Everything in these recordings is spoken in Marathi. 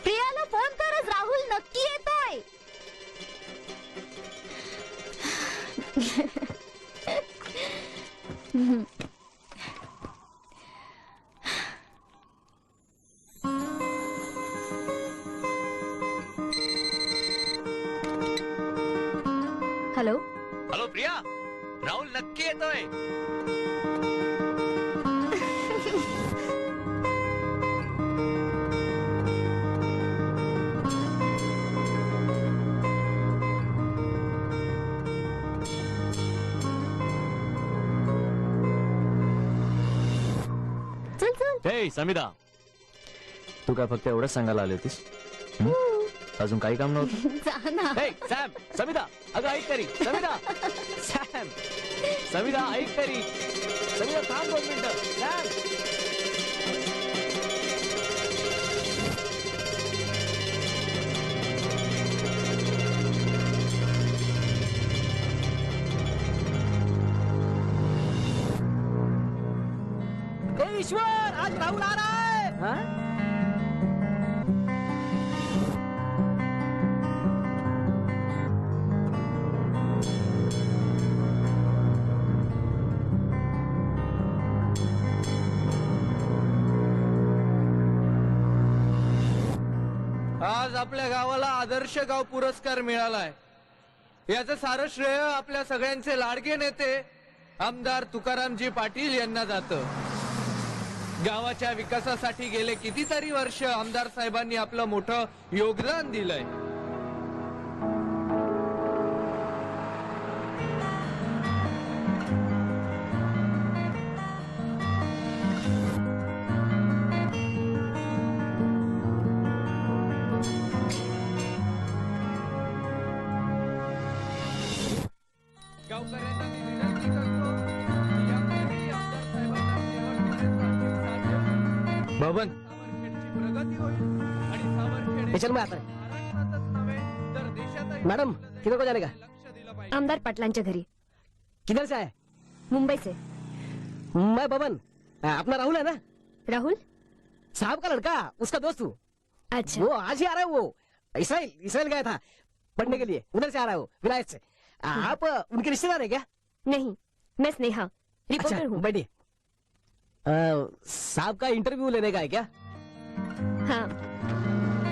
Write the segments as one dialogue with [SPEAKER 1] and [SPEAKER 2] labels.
[SPEAKER 1] प्रियाला फोन करच, राहुल नक्की येतोय. हॅलो
[SPEAKER 2] हॅलो प्रिया, राहुल नक्की येतोय.
[SPEAKER 1] चल चल.
[SPEAKER 3] हे समिधा, तू काय फक्त एवढंच सांगायला आली होतीस? अजून काही काम नव्हतं?
[SPEAKER 1] जा ना.
[SPEAKER 3] हे सॅम, समिधा, अगं ऐक तरी. समिधा, सॅम, समिधा ऐक तरी. समिधा थांब 2 मिनिटं. सॅम.
[SPEAKER 4] ईश्वर, आज राहुल आ रहा है. हाँ?
[SPEAKER 5] आज आपल्या गावाला आदर्श गाव पुरस्कार मिळालाय. याचं सारं श्रेय आपल्या सगळ्यांचे लाडके नेते आमदार तुकारामजी पाटील यांना जातं. गावाच्या विकासासाठी गेले कितीतरी वर्ष आमदार साहेबांनी आपलं मोठं योगदान दिलंय. गावकऱ्यांना मी विनंती करतो की यापुढेही आमदार साहेबांना
[SPEAKER 4] बबन,
[SPEAKER 5] प्रगती होईल आणि सावरखेड
[SPEAKER 4] चल मैं आता.
[SPEAKER 5] महाराष्ट्रातच नव्हे तर देशातही
[SPEAKER 4] मैडम, किधर को जाने का?
[SPEAKER 5] लक्ष दिलं पाहिजे.
[SPEAKER 1] आमदार पाटलांच्या घरी.
[SPEAKER 4] किधर से आए?
[SPEAKER 1] मुंबई से.
[SPEAKER 4] मैं बबन, अपना राहुल है ना,
[SPEAKER 1] राहुल.
[SPEAKER 4] साहब का लड़का, उसका दोस्त हूँ.
[SPEAKER 1] अच्छा.
[SPEAKER 4] वो आज ही आ रहा है. वो इसराइल गया था पढ़ने के लिए, उधर से आ रहा है वो, विलायत से. आप उनके रिश्तेदार है क्या?
[SPEAKER 1] नहीं, मैं स्नेहा, रिपोर्टर हूँ.
[SPEAKER 4] बैठिए. साहब का इंटरव्यू लेने का है क्या?
[SPEAKER 1] हाँ.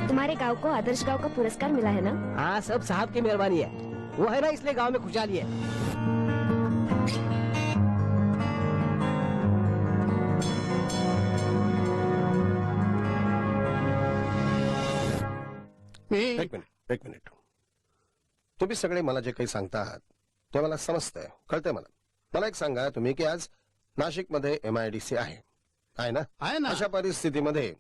[SPEAKER 1] तुम्हारे गांव को आदर्श गांव का पुरस्कार मिला है ना?
[SPEAKER 4] हाँ, सब साहब की मेहरबानी है. वो है ना, इसलिए गांव में खुशहाली है.
[SPEAKER 6] एक मिनिट. तुम्ही सगळे मला जे काही सांगता आहात ते मला समजतंय, कळतंय मला. मला एक सांगा तुम्ही की आज नाशिकमध्ये MIDC आहे ना? अशा परिस्थितीमध्ये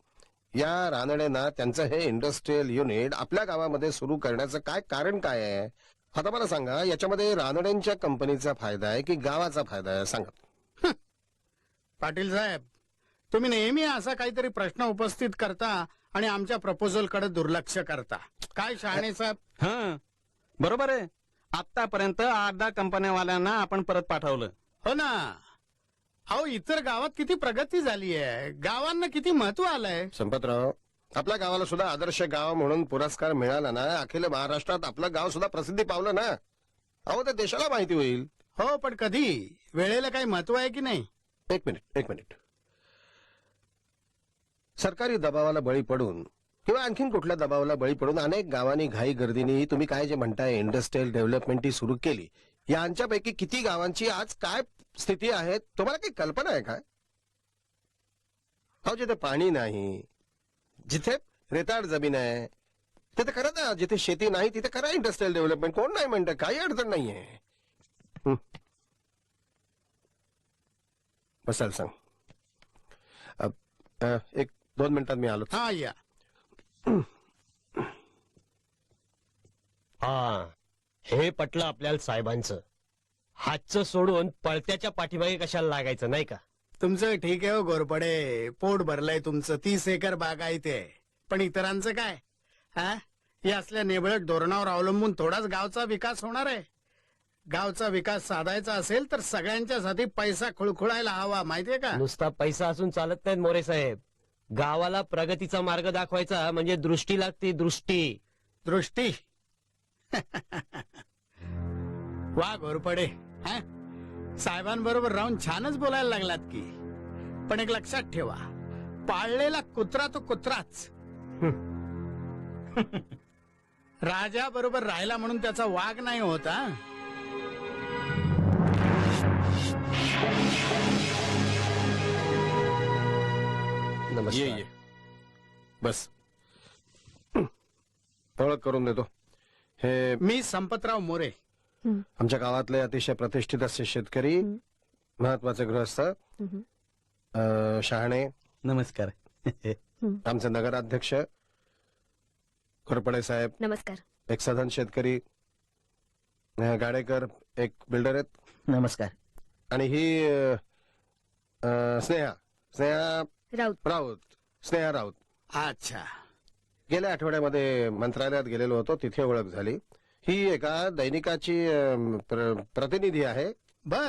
[SPEAKER 6] या रानडेंना त्यांचं हे इंडस्ट्रियल युनिट आपल्या गावामध्ये सुरू करण्याचं काय कारण काय आहे? आता मला सांगा, याच्यामध्ये रानडेंच्या कंपनीचा फायदा आहे की गावाचा फायदा आहे? सांगा.
[SPEAKER 7] पाटील साहेब, तुम्ही नेहमी असा काहीतरी प्रश्न उपस्थित करता आणि आमच्या प्रपोजल कडे दुर्लक्ष करता. काय शहाणे साहेब?
[SPEAKER 2] हा बरोबर आहे. आतापर्यंत 8-10 कंपन्यावाल्यांना आपण परत पाठवलं.
[SPEAKER 7] हो ना. अहो, इतर गावात किती प्रगती झाली आहे, गावांना किती महत्व आलंय.
[SPEAKER 6] संपतराव, आपल्या गावाला सुद्धा आदर्श गाव म्हणून पुरस्कार मिळाला ना, अखिल महाराष्ट्रात आपलं गाव सुद्धा प्रसिद्धी पावलं ना. अहो, ते देशाला माहिती होईल.
[SPEAKER 7] हो, पण कधी वेळेला काही महत्व आहे की नाही?
[SPEAKER 6] एक मिनिट. सरकारी दबावाला बळी पडून किंवा आणखीन कुठल्या दबावाला बळी पडून अनेक गावांनी घाई गर्दीने तुम्ही काय जे म्हणताय इंडस्ट्रियल डेव्हलपमेंट ही सुरू केली. यांच्यापैकी किती गावांची आज काय स्थिती आहे तुम्हाला काही कल्पना आहे काय? अहो, जिथे पाणी नाही, जिथे रेताड जमीन आहे तिथे करा ना. जिथे शेती नाही तिथे करा इंडस्ट्रियल डेव्हलपमेंट. कोण नाही म्हणतं, काही अडचण नाहीये. बसायला सांग. एक 2 मिनिटात मी आलो.
[SPEAKER 7] हा या.
[SPEAKER 4] हा हे पटलं आपल्याला साहेबांचं. हातचं सोडून पळत्याच्या पाठीमागे कशाला लागायचं नाही का?
[SPEAKER 7] तुमचं ठीक आहे हो गोरपडे, पोट भरलंय तुमचं. 30 एकर बाग आहे ते. पण इतरांचं काय? हा, या असल्या नेबळट धोरणावर अवलंबून थोडाच गावचा विकास होणार आहे. गावचा विकास साधायचा असेल तर सगळ्यांच्यासाठी पैसा खुळखुळायला हवा, माहितीये का?
[SPEAKER 4] नुसता पैसा असून चालत नाहीत मोरे साहेब. गावाला प्रगतीचा मार्ग दाखवायचा म्हणजे दृष्टी लागते, दृष्टी.
[SPEAKER 7] दृष्टी. वा घोरपडे, हा? साहेबांबरोबर राहून छानच बोलायला लागलात की. पण एक लक्षात ठेवा, पाळलेला कुत्रा तो कुत्राच. राजा बरोबर राहिला म्हणून त्याचा वाघ नाही होता.
[SPEAKER 6] ये
[SPEAKER 4] नमस्कार.
[SPEAKER 6] ये बस. ओळख करून देतो. हे
[SPEAKER 7] मी संपतराव मोरे.
[SPEAKER 6] आमच्या गावातले अतिशय प्रतिष्ठित असे शेतकरी, महत्वाचे गृहस्थ, शहाणे,
[SPEAKER 2] नमस्कार.
[SPEAKER 6] आमचे नगराध्यक्ष घोरपडे साहेब,
[SPEAKER 1] नमस्कार.
[SPEAKER 6] एक सधन शेतकरी, गाडेकर एक बिल्डर आहेत,
[SPEAKER 4] नमस्कार.
[SPEAKER 6] आणि ही स्नेहा स्नेहा
[SPEAKER 1] राऊत.
[SPEAKER 6] राऊत स्नेहा राऊत.
[SPEAKER 7] अच्छा.
[SPEAKER 6] गेल्या आठवड्यामध्ये मंत्रालयात गेलेलो होतो, तिथे ओळख झाली. ही एका दैनिकाची प्रतिनिधी आहे.
[SPEAKER 7] बर.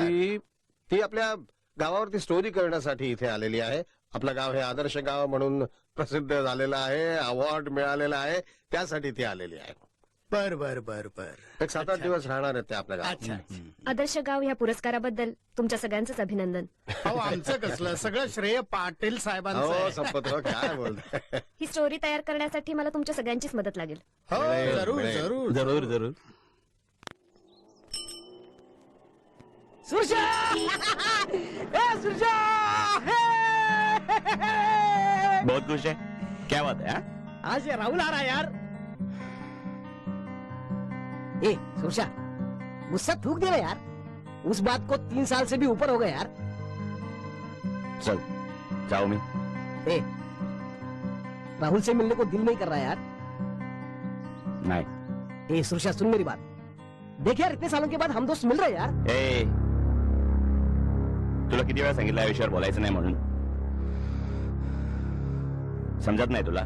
[SPEAKER 6] ती आपल्या गावावरती स्टोरी करण्यासाठी इथे आलेली आहे. आपलं गाव हे आदर्श गाव म्हणून प्रसिद्ध झालेलं आहे, अवॉर्ड मिळालेला आहे, त्यासाठी ती आलेली आहे.
[SPEAKER 7] बर बर बर बर.
[SPEAKER 6] एक 7-8 दिवस राहणार आहेत ते आपल्या गावात.
[SPEAKER 7] अच्छा.
[SPEAKER 1] आदर्श गाव ह्या पुरस्काराबद्दल तुमच्या सगळ्यांचंच अभिनंदन.
[SPEAKER 7] अहो आमचं कसलं, सगळं श्रेय पाटील साहेबांचं
[SPEAKER 6] हो
[SPEAKER 7] आहे.
[SPEAKER 6] संपत काय बोलतोय.
[SPEAKER 1] ही स्टोरी तयार करण्यासाठी मला तुमच्या सगळ्यांचीच मदत लागेल.
[SPEAKER 7] हो
[SPEAKER 6] मिळेल,
[SPEAKER 7] जरूर
[SPEAKER 6] मिळेल.
[SPEAKER 7] जरूर
[SPEAKER 2] जरूर जरूर.
[SPEAKER 4] सुरजा! ए, सुरजा!
[SPEAKER 8] बहुत खुश है. क्या बात है?
[SPEAKER 4] आज ये राहुल आ रहा है यार. ए सुरजा, गुस्सा थूक दे ना यार. उस बात को 3 साल से भी ऊपर हो गए यार.
[SPEAKER 8] चल जाओ मैं.
[SPEAKER 4] ए राहुल से मिलने को दिल नहीं कर रहा यार.
[SPEAKER 8] नाही.
[SPEAKER 4] ए सुरजा सुन मेरी बात. देख यार, इतने सालों के बाद हम दोस्त मिल रहे हैं यार.
[SPEAKER 8] ए तुला किती वेळा सांगितलं या विषयावर बोलायचं नाही म्हणून? समजत नाही तुला?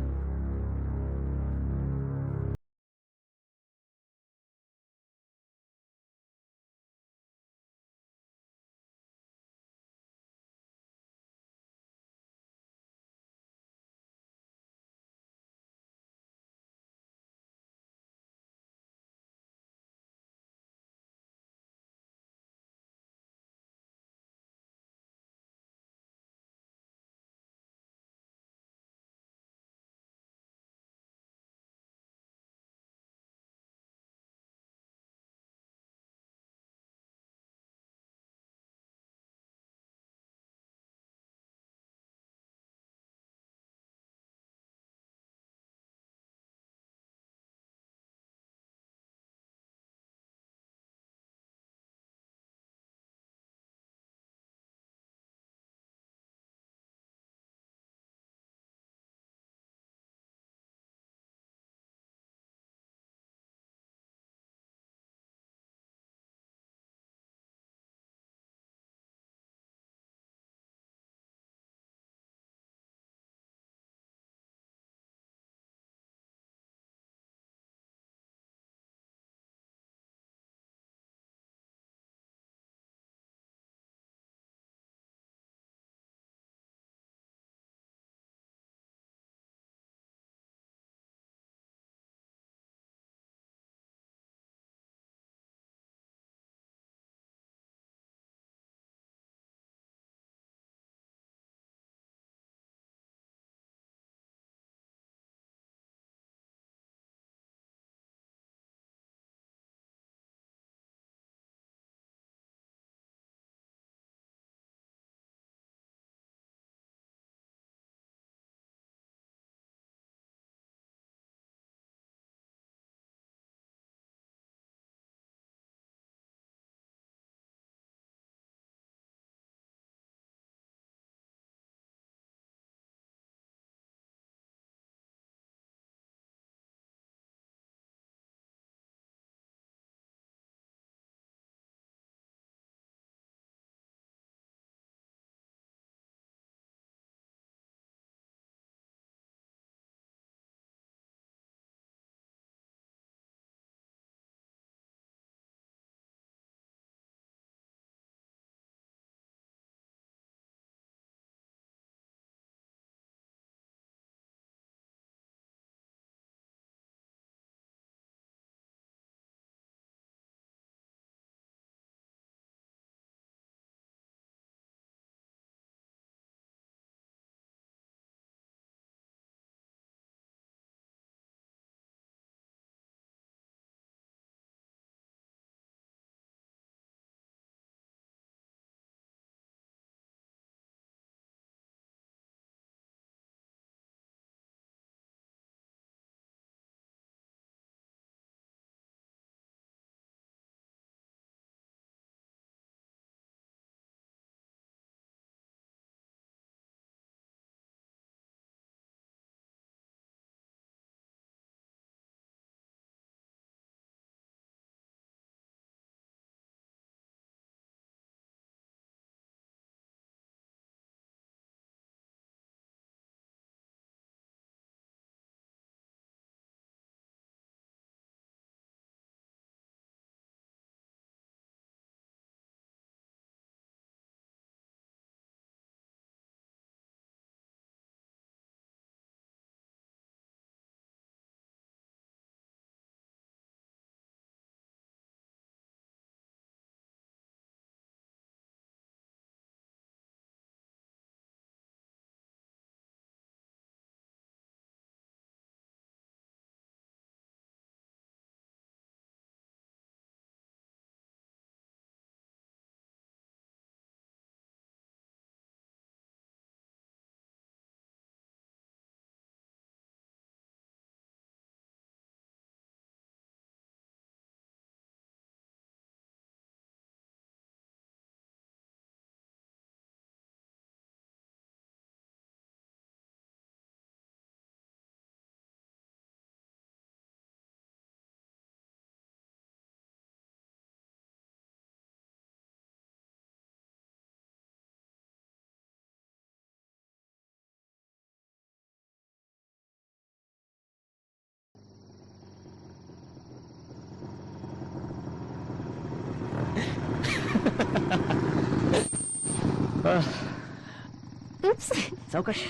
[SPEAKER 1] उप्स.
[SPEAKER 3] सावकाश.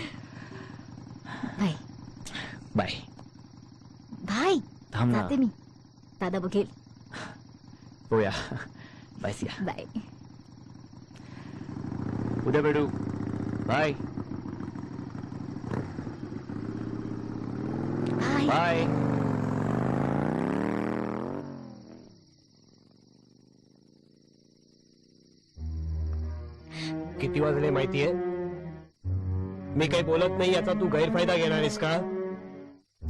[SPEAKER 1] Bye
[SPEAKER 3] bye.
[SPEAKER 1] बाय.
[SPEAKER 3] थांब ना.
[SPEAKER 1] जाते मी. दादा बघेल.
[SPEAKER 3] होया. बाय सिया.
[SPEAKER 1] बाय.
[SPEAKER 3] उद्या भेटू. बाय.
[SPEAKER 1] बाय.
[SPEAKER 3] बाय. किती वाजले माहितीये? मी काही बोलत नाही याचा तू गैरफायदा घेणार आहेस का?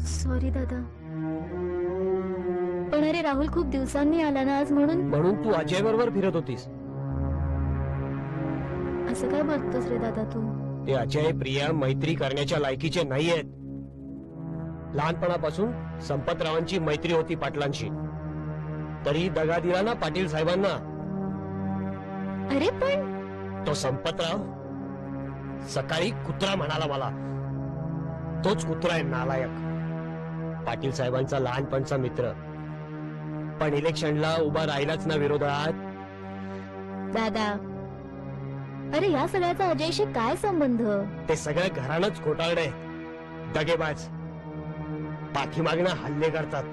[SPEAKER 1] सॉरी दादा. पण अरे राहुल खूप दिवसांनी आला ना आज म्हणून.
[SPEAKER 3] म्हणून तू अजय बरोबर फिरत होतीस.
[SPEAKER 1] असं काय बघतोस रे दादा तू?
[SPEAKER 3] ते अजय प्रिया मैत्री करण्याच्या लायकीचे नाहीयेत. लहानपणापासून संपतरावांची मैत्री होती पाटलांशी. तरी दगा दिला ना पाटील साहेबांना.
[SPEAKER 1] अरे पण
[SPEAKER 3] तो संपतराव सकाळी कुत्रा म्हणाला मला. तोच कुत्रा आहे नालायक. पाटील साहेबांचा लहानपणचा मित्र. पण इलेक्शनला उभा राहिलाच ना विरोधात.
[SPEAKER 1] दादा, अरे या सगळ्याचा अजयशी काय संबंध?
[SPEAKER 3] ते सगळं घरानंच घोटाळलंय. दगेबाज पाठीमागनं हल्ले करतात.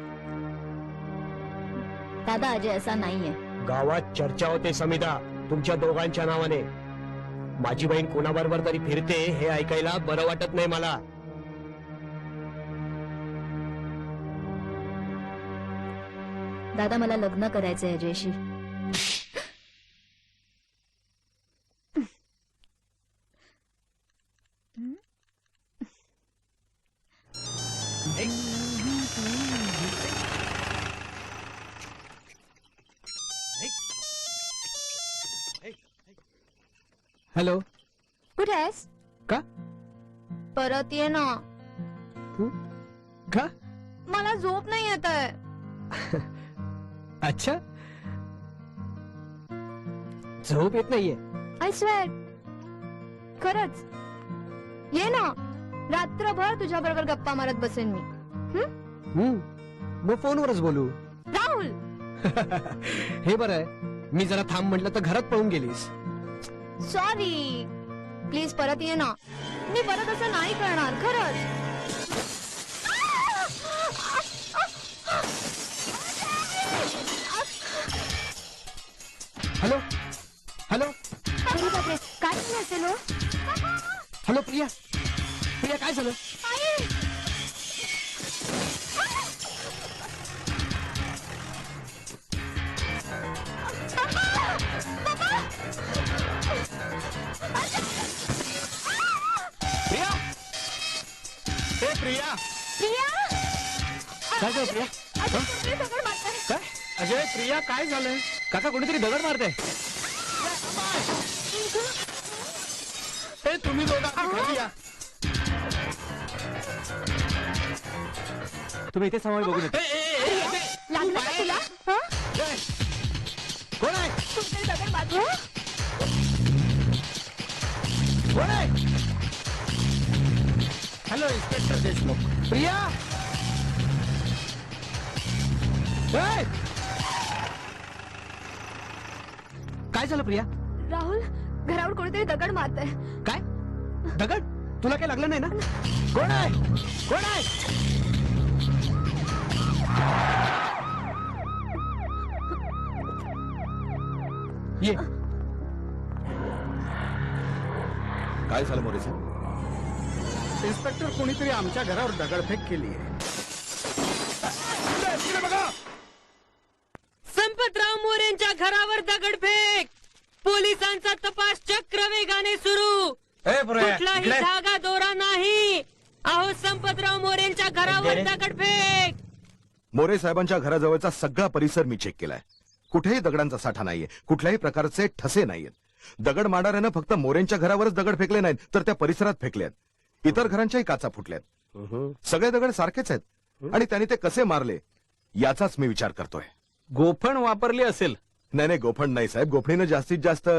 [SPEAKER 1] दादा अजय असा नाहीये.
[SPEAKER 3] गावात चर्चा होते समिधा तुमच्या दोघांच्या नावाने. माझी बहीण कोणाबरोबर तरी फिरते हे ऐकायला बरं वाटत नाही मला.
[SPEAKER 1] दादा मला लग्न करायचंय अजयशी.
[SPEAKER 4] हॅलो.
[SPEAKER 1] कुठे आहेस?
[SPEAKER 4] का?
[SPEAKER 1] परत ये ना.
[SPEAKER 4] का?
[SPEAKER 1] मला झोप नाही येत आहे.
[SPEAKER 4] अच्छा, झोप येत नाहीये?
[SPEAKER 1] I swear. खरंच ये ना. रात्रभर तुझ्या बरोबर गप्पा मारत बसेन मी.
[SPEAKER 4] मग फोनवरच बोलू.
[SPEAKER 1] राहुल,
[SPEAKER 4] हे बरं आहे. मी जरा थांब म्हटलं तर घरात पळून गेलीस.
[SPEAKER 1] सॉरी. प्लीज परत ये ना. मी परत असं नाही करणार खरंच.
[SPEAKER 4] हॅलो. हॅलो.
[SPEAKER 1] अरे बापरे, काय झालं असेल हो?
[SPEAKER 4] हॅलो प्रिया. प्रिया काय झालं?
[SPEAKER 2] प्रिया, ए प्रिया.
[SPEAKER 1] प्रिया,
[SPEAKER 3] काय झालं प्रिया?
[SPEAKER 1] अजय कुठे दगड मारताय?
[SPEAKER 3] काय?
[SPEAKER 2] अजय, प्रिया काय झालंय?
[SPEAKER 3] काका कोणीतरी दगड मारतंय.
[SPEAKER 2] ए तुम्ही दोघं खाली या.
[SPEAKER 3] तुम्ही इथे सांभाळ बघून येतो.
[SPEAKER 1] लागलं का तुला? हं?
[SPEAKER 3] कोण आहे?
[SPEAKER 1] कुठे दगड मारतोय?
[SPEAKER 3] कोण आहे?
[SPEAKER 2] Hello inspector Deshmukh.
[SPEAKER 3] प्रिया. ए! काय झालं प्रिया?
[SPEAKER 1] राहुल, घरावर कोणीतरी दगड मारतंय.
[SPEAKER 3] काय? दगड? तुला काय लागलं नाही ना? कोण आहे? कोण आहे? ये.
[SPEAKER 6] काय झालं मोरे साहेब?
[SPEAKER 7] इन्स्पेक्टर, कोणीतरी आमच्या घरावर दगडफेक केली आहे.
[SPEAKER 9] संपतराव मोरेंच्या घरावर दगडफेक. पोलिसांचा तपास चक्र वेगाने सुरू. कुठलाही धागा दोरा नाही. अहो, संपतराव मोरेंच्या घरावर दगडफेक.
[SPEAKER 10] मोरे साहेबांच्या घराजवळचा सगळा परिसर मी चेक केलाय. कुठेही दगडांचा साठा नाहीये. कुठल्याही प्रकारचे ठसे नाहीयेत. दगड मारणाऱ्यानं फक्त मोरेंच्या घरावरच दगड फेकले नाहीत, तर त्या परिसरात फेकलेत. इतर घरांच्याही काचा फुटल्यात. सगळे दगड सारखेच आहेत आणि त्यांनी ते कसे मारले याचाच मी विचार करतोय.
[SPEAKER 2] गोफण वापरली असेल.
[SPEAKER 10] नाही, गोफण नाही साहेब. गोफणीनं जास्तीत जास्त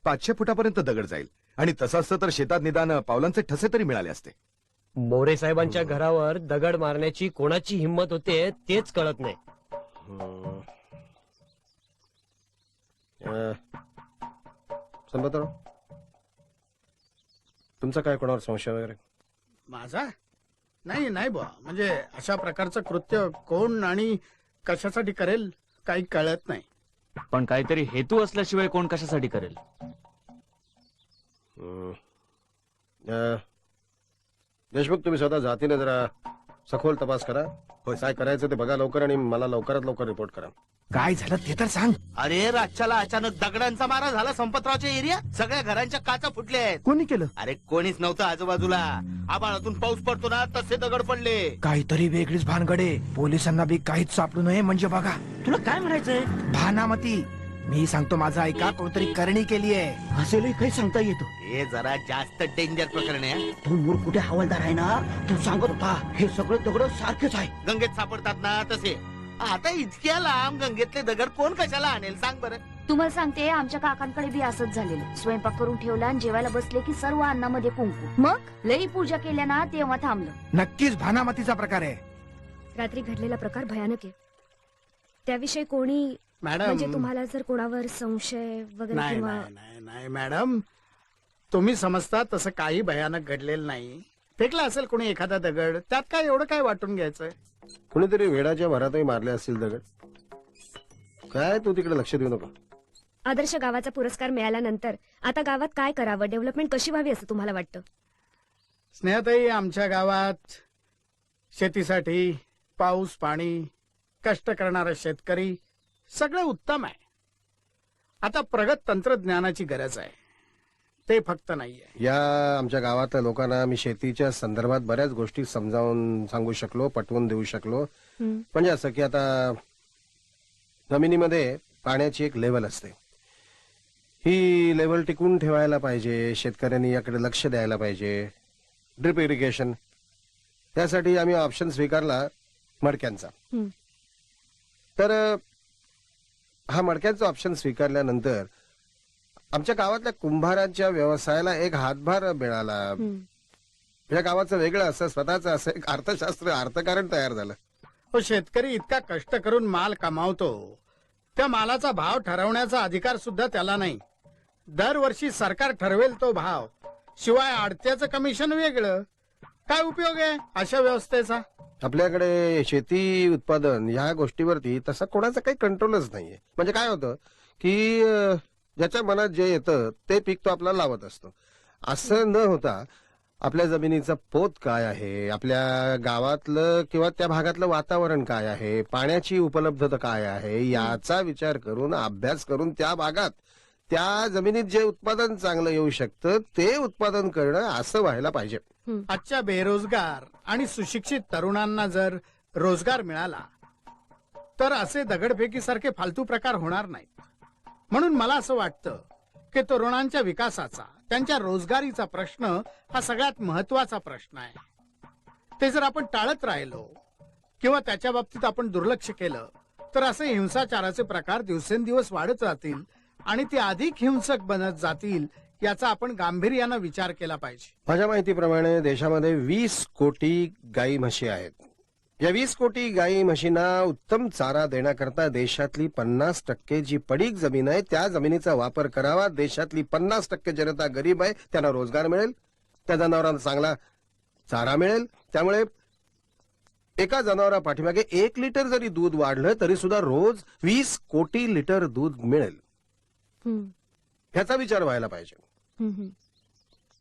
[SPEAKER 10] 500 फुटापर्यंत दगड जाईल आणि तसं असतं तर शेतात निदान पावलांचे ठसे तरी मिळाले असते.
[SPEAKER 3] मोरे साहेबांच्या घरावर दगड मारण्याची कोणाची हिंमत होते तेच कळत नाही.
[SPEAKER 6] संपतराव, तुमचा काय कोणावर संशय वगैरे?
[SPEAKER 7] माझा नाही नाही बुवा, म्हणजे अशा प्रकारचं कृत्य कोण आणि कशासाठी करेल काही कळत नाही.
[SPEAKER 11] पण काहीतरी हेतू असल्याशिवाय कोण कशासाठी करेल?
[SPEAKER 6] देशमुख, तुम्ही स्वतः जातीने जरा सखोल तपास करा. काय करायचं ते बघा लवकर आणि मला लवकरात लवकर रिपोर्ट करा.
[SPEAKER 4] काय झालं ते तर सांग.
[SPEAKER 12] अरे रातच्याला अचानक दगडांचा मारा झाला संपतरावच्या एरियात. सगळ्या घरांच्या काचा फुटल्या आहेत.
[SPEAKER 4] कोणी केलं?
[SPEAKER 12] अरे कोणीच नव्हतं आजूबाजूला. आबाळातून पाऊस पडतो ना तसे दगड पडले.
[SPEAKER 4] काहीतरी वेगळीच भानगडे. पोलिसांना बी काहीच सापडू नये म्हणजे बघा.
[SPEAKER 12] तुला काय म्हणायचंय?
[SPEAKER 4] भानामती, मी सांगतो माझं ऐका. कोणतरी करणी केली आहे.
[SPEAKER 12] असेल काही सांगता येतो. हे जरा जास्त डेंजर प्रकरण आहे. तो मूर्ख हवालदार आहे ना, तो सांगत होता हे सगळं दगड सारखेच आहे, गंगेत सापडतात ना तसे. आता इतक्या लांब गंगेतले दगड कोण कशाला आणेल सांग बरं.
[SPEAKER 1] तुम्हाला सांगते, आमच्या काकांकडे बी असंच झालेलं. स्वयंपाक करून ठेवला आणि जेवायला बसले की सर्व अन्नामध्ये कुंकू. मग लई पूजा केल्या ना तेव्हा थांबलं.
[SPEAKER 4] नक्कीच भानामतीचा प्रकार आहे.
[SPEAKER 13] रात्री घडलेला प्रकार भयानक आहे. त्याविषयी कोणी म्हणजे
[SPEAKER 7] मॅडम
[SPEAKER 13] तुम्हाला जर कोणावर संशय वगैरे
[SPEAKER 7] नाही
[SPEAKER 13] किंवा
[SPEAKER 7] नाही नाही नाही मॅडम, तुम्ही समजता तसं काही भयानक घडलेलं नाही. फेकला असेल कोणी एखादा दगड, त्यात काय एवढं काय वाटून घ्यायचंय.
[SPEAKER 6] कुणीतरी वेडाच्या भरातही मारले असतील दगड. काय तू तिकडे लक्ष देऊ नको.
[SPEAKER 13] आदर्श गावाचा पुरस्कार मिळाल्यानंतर आता गावात काय करावं, डेव्हलपमेंट कशी व्हावी असं तुम्हाला वाटतं?
[SPEAKER 7] स्नेहताई, आमच्या गावात शेतीसाठी पाऊस पाणी, कष्ट करणारा शेतकरी सगळं उत्तम आहे. आता प्रगत तंत्रज्ञानाची गरज आहे, ते फक्त नाहीये.
[SPEAKER 6] या आमच्या गावातल्या लोकांना मी शेतीच्या संदर्भात बऱ्याच गोष्टी समजावून सांगू शकलो, पटवून देऊ शकलो. म्हणजे असं की आता जमिनीमध्ये पाण्याची एक लेवल असते. ही लेवल टिकून ठेवायला पाहिजे. शेतकऱ्यांनी याकडे लक्ष द्यायला पाहिजे. ड्रिप इरिगेशन, त्यासाठी आम्ही ऑप्शन स्वीकारला मडक्यांचा. तर हा मडक्यांचा ऑप्शन स्वीकारल्यानंतर आमच्या गावातल्या कुंभारांच्या व्यवसायाला एक हातभार मिळाला. या गावाचं वेगळं असं स्वतःच असं एक अर्थशास्त्र, अर्थकारण तयार झालं.
[SPEAKER 7] हो, शेतकरी इतका कष्ट करून माल कमावतो, त्या मालाचा भाव ठरवण्याचा अधिकार सुद्धा त्याला नाही. दरवर्षी सरकार ठरवेल तो भाव, शिवाय आडत्याचं कमिशन वेगळं. काय उपयोग आहे अशा व्यवस्थेचा?
[SPEAKER 6] आपल्याकडे शेती उत्पादन या गोष्टीवरती तसा कोणाचा काही कंट्रोलच नाहीये. म्हणजे काय होतं की ज्याच्या मनात जे येतं ते पीक तो आपल्याला लावत असतो. असं न होता आपल्या जमिनीचा पोत काय आहे, आपल्या गावातलं किंवा त्या भागातलं वातावरण काय आहे, पाण्याची उपलब्धता काय आहे, याचा विचार करून, अभ्यास करून त्या भागात त्या जमिनीत जे उत्पादन चांगलं येऊ शकतं ते उत्पादन करणं असं व्हायला पाहिजे.
[SPEAKER 7] आजच्या बेरोजगार आणि सुशिक्षित तरुणांना जर रोजगार मिळाला तर असे दगडफेकीसारखे फालतू प्रकार होणार नाहीत. म्हणून मला असं वाटतं की तरुणांच्या विकासाचा, त्यांच्या रोजगारीचा प्रश्न हा सगळ्यात महत्वाचा प्रश्न आहे. ते जर आपण टाळत राहिलो किंवा त्याच्या बाबतीत आपण दुर्लक्ष केलं तर असे हिंसाचाराचे प्रकार दिवसेंदिवस वाढत राहतील आणि ते अधिक हिंसक बनत जातील. याचा आपण गांभीर्यानं विचार केला पाहिजे.
[SPEAKER 6] माझ्या माहितीप्रमाणे देशामध्ये 20 कोटी गाई म्हशी आहेत. या 20 कोटी गाई म्हशींना उत्तम चारा देण्याकरता देशातली 50% जी पडीक जमीन आहे त्या जमिनीचा वापर करावा. देशातली 50% जनता गरीब आहे, त्यांना रोजगार मिळेल, त्या जनावरांना चांगला चारा मिळेल. त्यामुळे एका जनावरा पाठीमागे 1 लिटर जरी दूध वाढलं तरी सुद्धा रोज 20 कोटी लिटर दूध मिळेल. ह्याचा विचार व्हायला पाहिजे.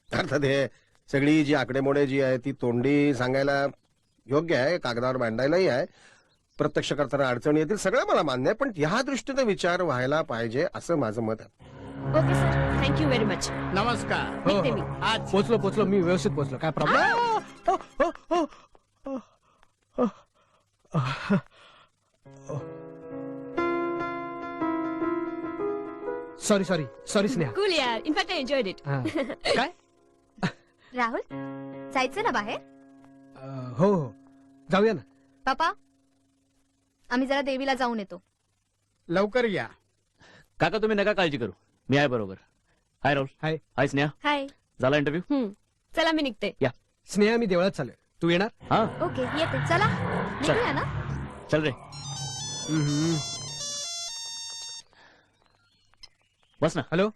[SPEAKER 6] अर्थात हे सगळी जी आकडेमोडे जी आहे ती तोंडी सांगायला योग्य आहे, कागदावर मांडायलाही आहे, प्रत्यक्ष करताना अडचणी येतील, सगळं मला मान्य आहे, पण ह्या दृष्टीने विचार व्हायला पाहिजे असं माझं मत आहे.
[SPEAKER 13] Okay sir, thank you very much.
[SPEAKER 7] नमस्कार.
[SPEAKER 13] निघते मी.
[SPEAKER 7] आज
[SPEAKER 4] पोचलो मी व्यवस्थित पोचलो. काय प्रॉब्लेम? सॉरी स्नेहा.
[SPEAKER 13] कूल यार, इनफॅक्ट आय एन्जॉयड इट.
[SPEAKER 4] काय?
[SPEAKER 1] राहुल, जायचं ना बाहेर?
[SPEAKER 4] हो जाऊया ना.
[SPEAKER 1] पापा, आम्ही जरा देवीला जाऊन येतो.
[SPEAKER 7] लवकर या.
[SPEAKER 11] काका तुम्ही नका काळजी करू, मी आहे बरोबर. हाय राहुल.
[SPEAKER 4] हाय.
[SPEAKER 11] हाय स्नेहा.
[SPEAKER 13] हाय.
[SPEAKER 11] झाला इंटरव्ह्यू?
[SPEAKER 13] चला मी निघते.
[SPEAKER 11] या.
[SPEAKER 4] स्नेहा, मी देवळात चाललोय, तू येणार?
[SPEAKER 11] हा
[SPEAKER 1] ओके, येते. चला निघूया ना.
[SPEAKER 11] चल रे. बस ना.
[SPEAKER 4] हॅलो.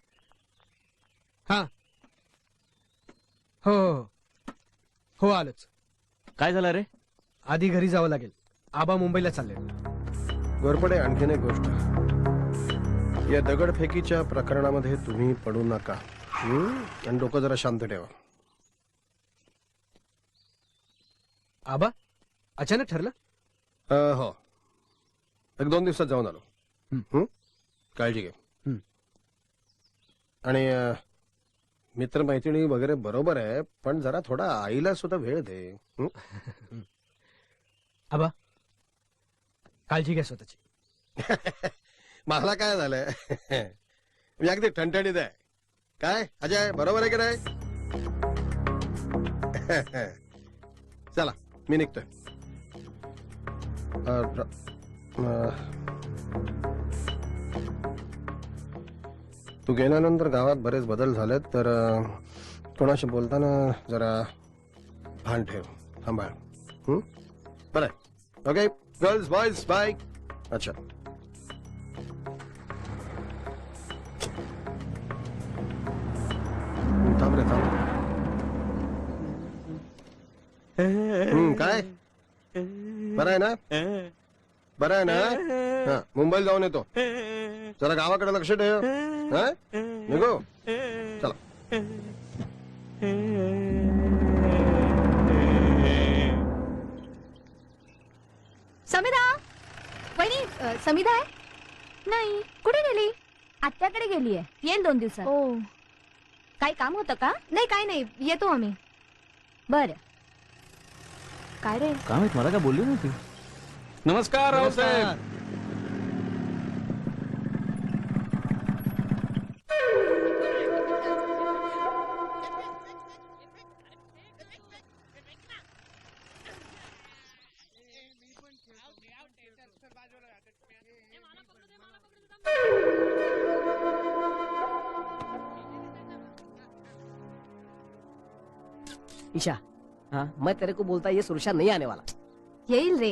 [SPEAKER 4] हा हो हो आलोच.
[SPEAKER 11] काय झालं रे?
[SPEAKER 4] आधी घरी जावं लागेल. आबा मुंबईला चालले.
[SPEAKER 6] गोरपडे, आणखीन एक गोष्ट, या दगडफेकीच्या प्रकरणामध्ये तुम्ही पडू नका. आणि डोकं जरा शांत ठेवा.
[SPEAKER 4] आबा अचानक ठरलं?
[SPEAKER 6] हो, 1-2 दिवसात जाऊन आलो. काळजी घे. आणि मित्रमैत्रिणी वगैरे बरोबर आहे, पण जरा थोडा आईला सुद्धा वेळ दे.
[SPEAKER 4] आबा काळजी घ्या स्वतःची.
[SPEAKER 6] मला काय झालंय, मी अगदी ठणठणीत आहे. काय अजय, बरोबर आहे की नाही? चला मी निघतोय. तू गेल्यानंतर गावात बरेच बदल झालेत, तर कोणाशी बोलताना जरा भान ठेव, सांभाळ. बरं, ओके गर्ल्स बॉयज बाय. अच्छा, थांब रे थांब. काय बरं आहे ना? बरं आहे ना? हा, मुंबईला जाऊन येतो. जरा गावाकडे लक्ष ठेव. निघो, चला.
[SPEAKER 1] समिधा, वहिनी, समिधा आहे? नाही, कुठे गेली? आत्याकडे गेलीये. येईल 2 दिवसात. हो, काही काम होतं का? नाही, काही नाही, येतो आम्ही. बर. काय रे?
[SPEAKER 11] काय माहित, मला काय बोलली नव्हती.
[SPEAKER 2] नमस्कार रावसाहेब.
[SPEAKER 4] ईशा, हाँ मैं तेरे को बोलता ये सुरक्षा नहीं आने वाला.
[SPEAKER 1] येईल रे.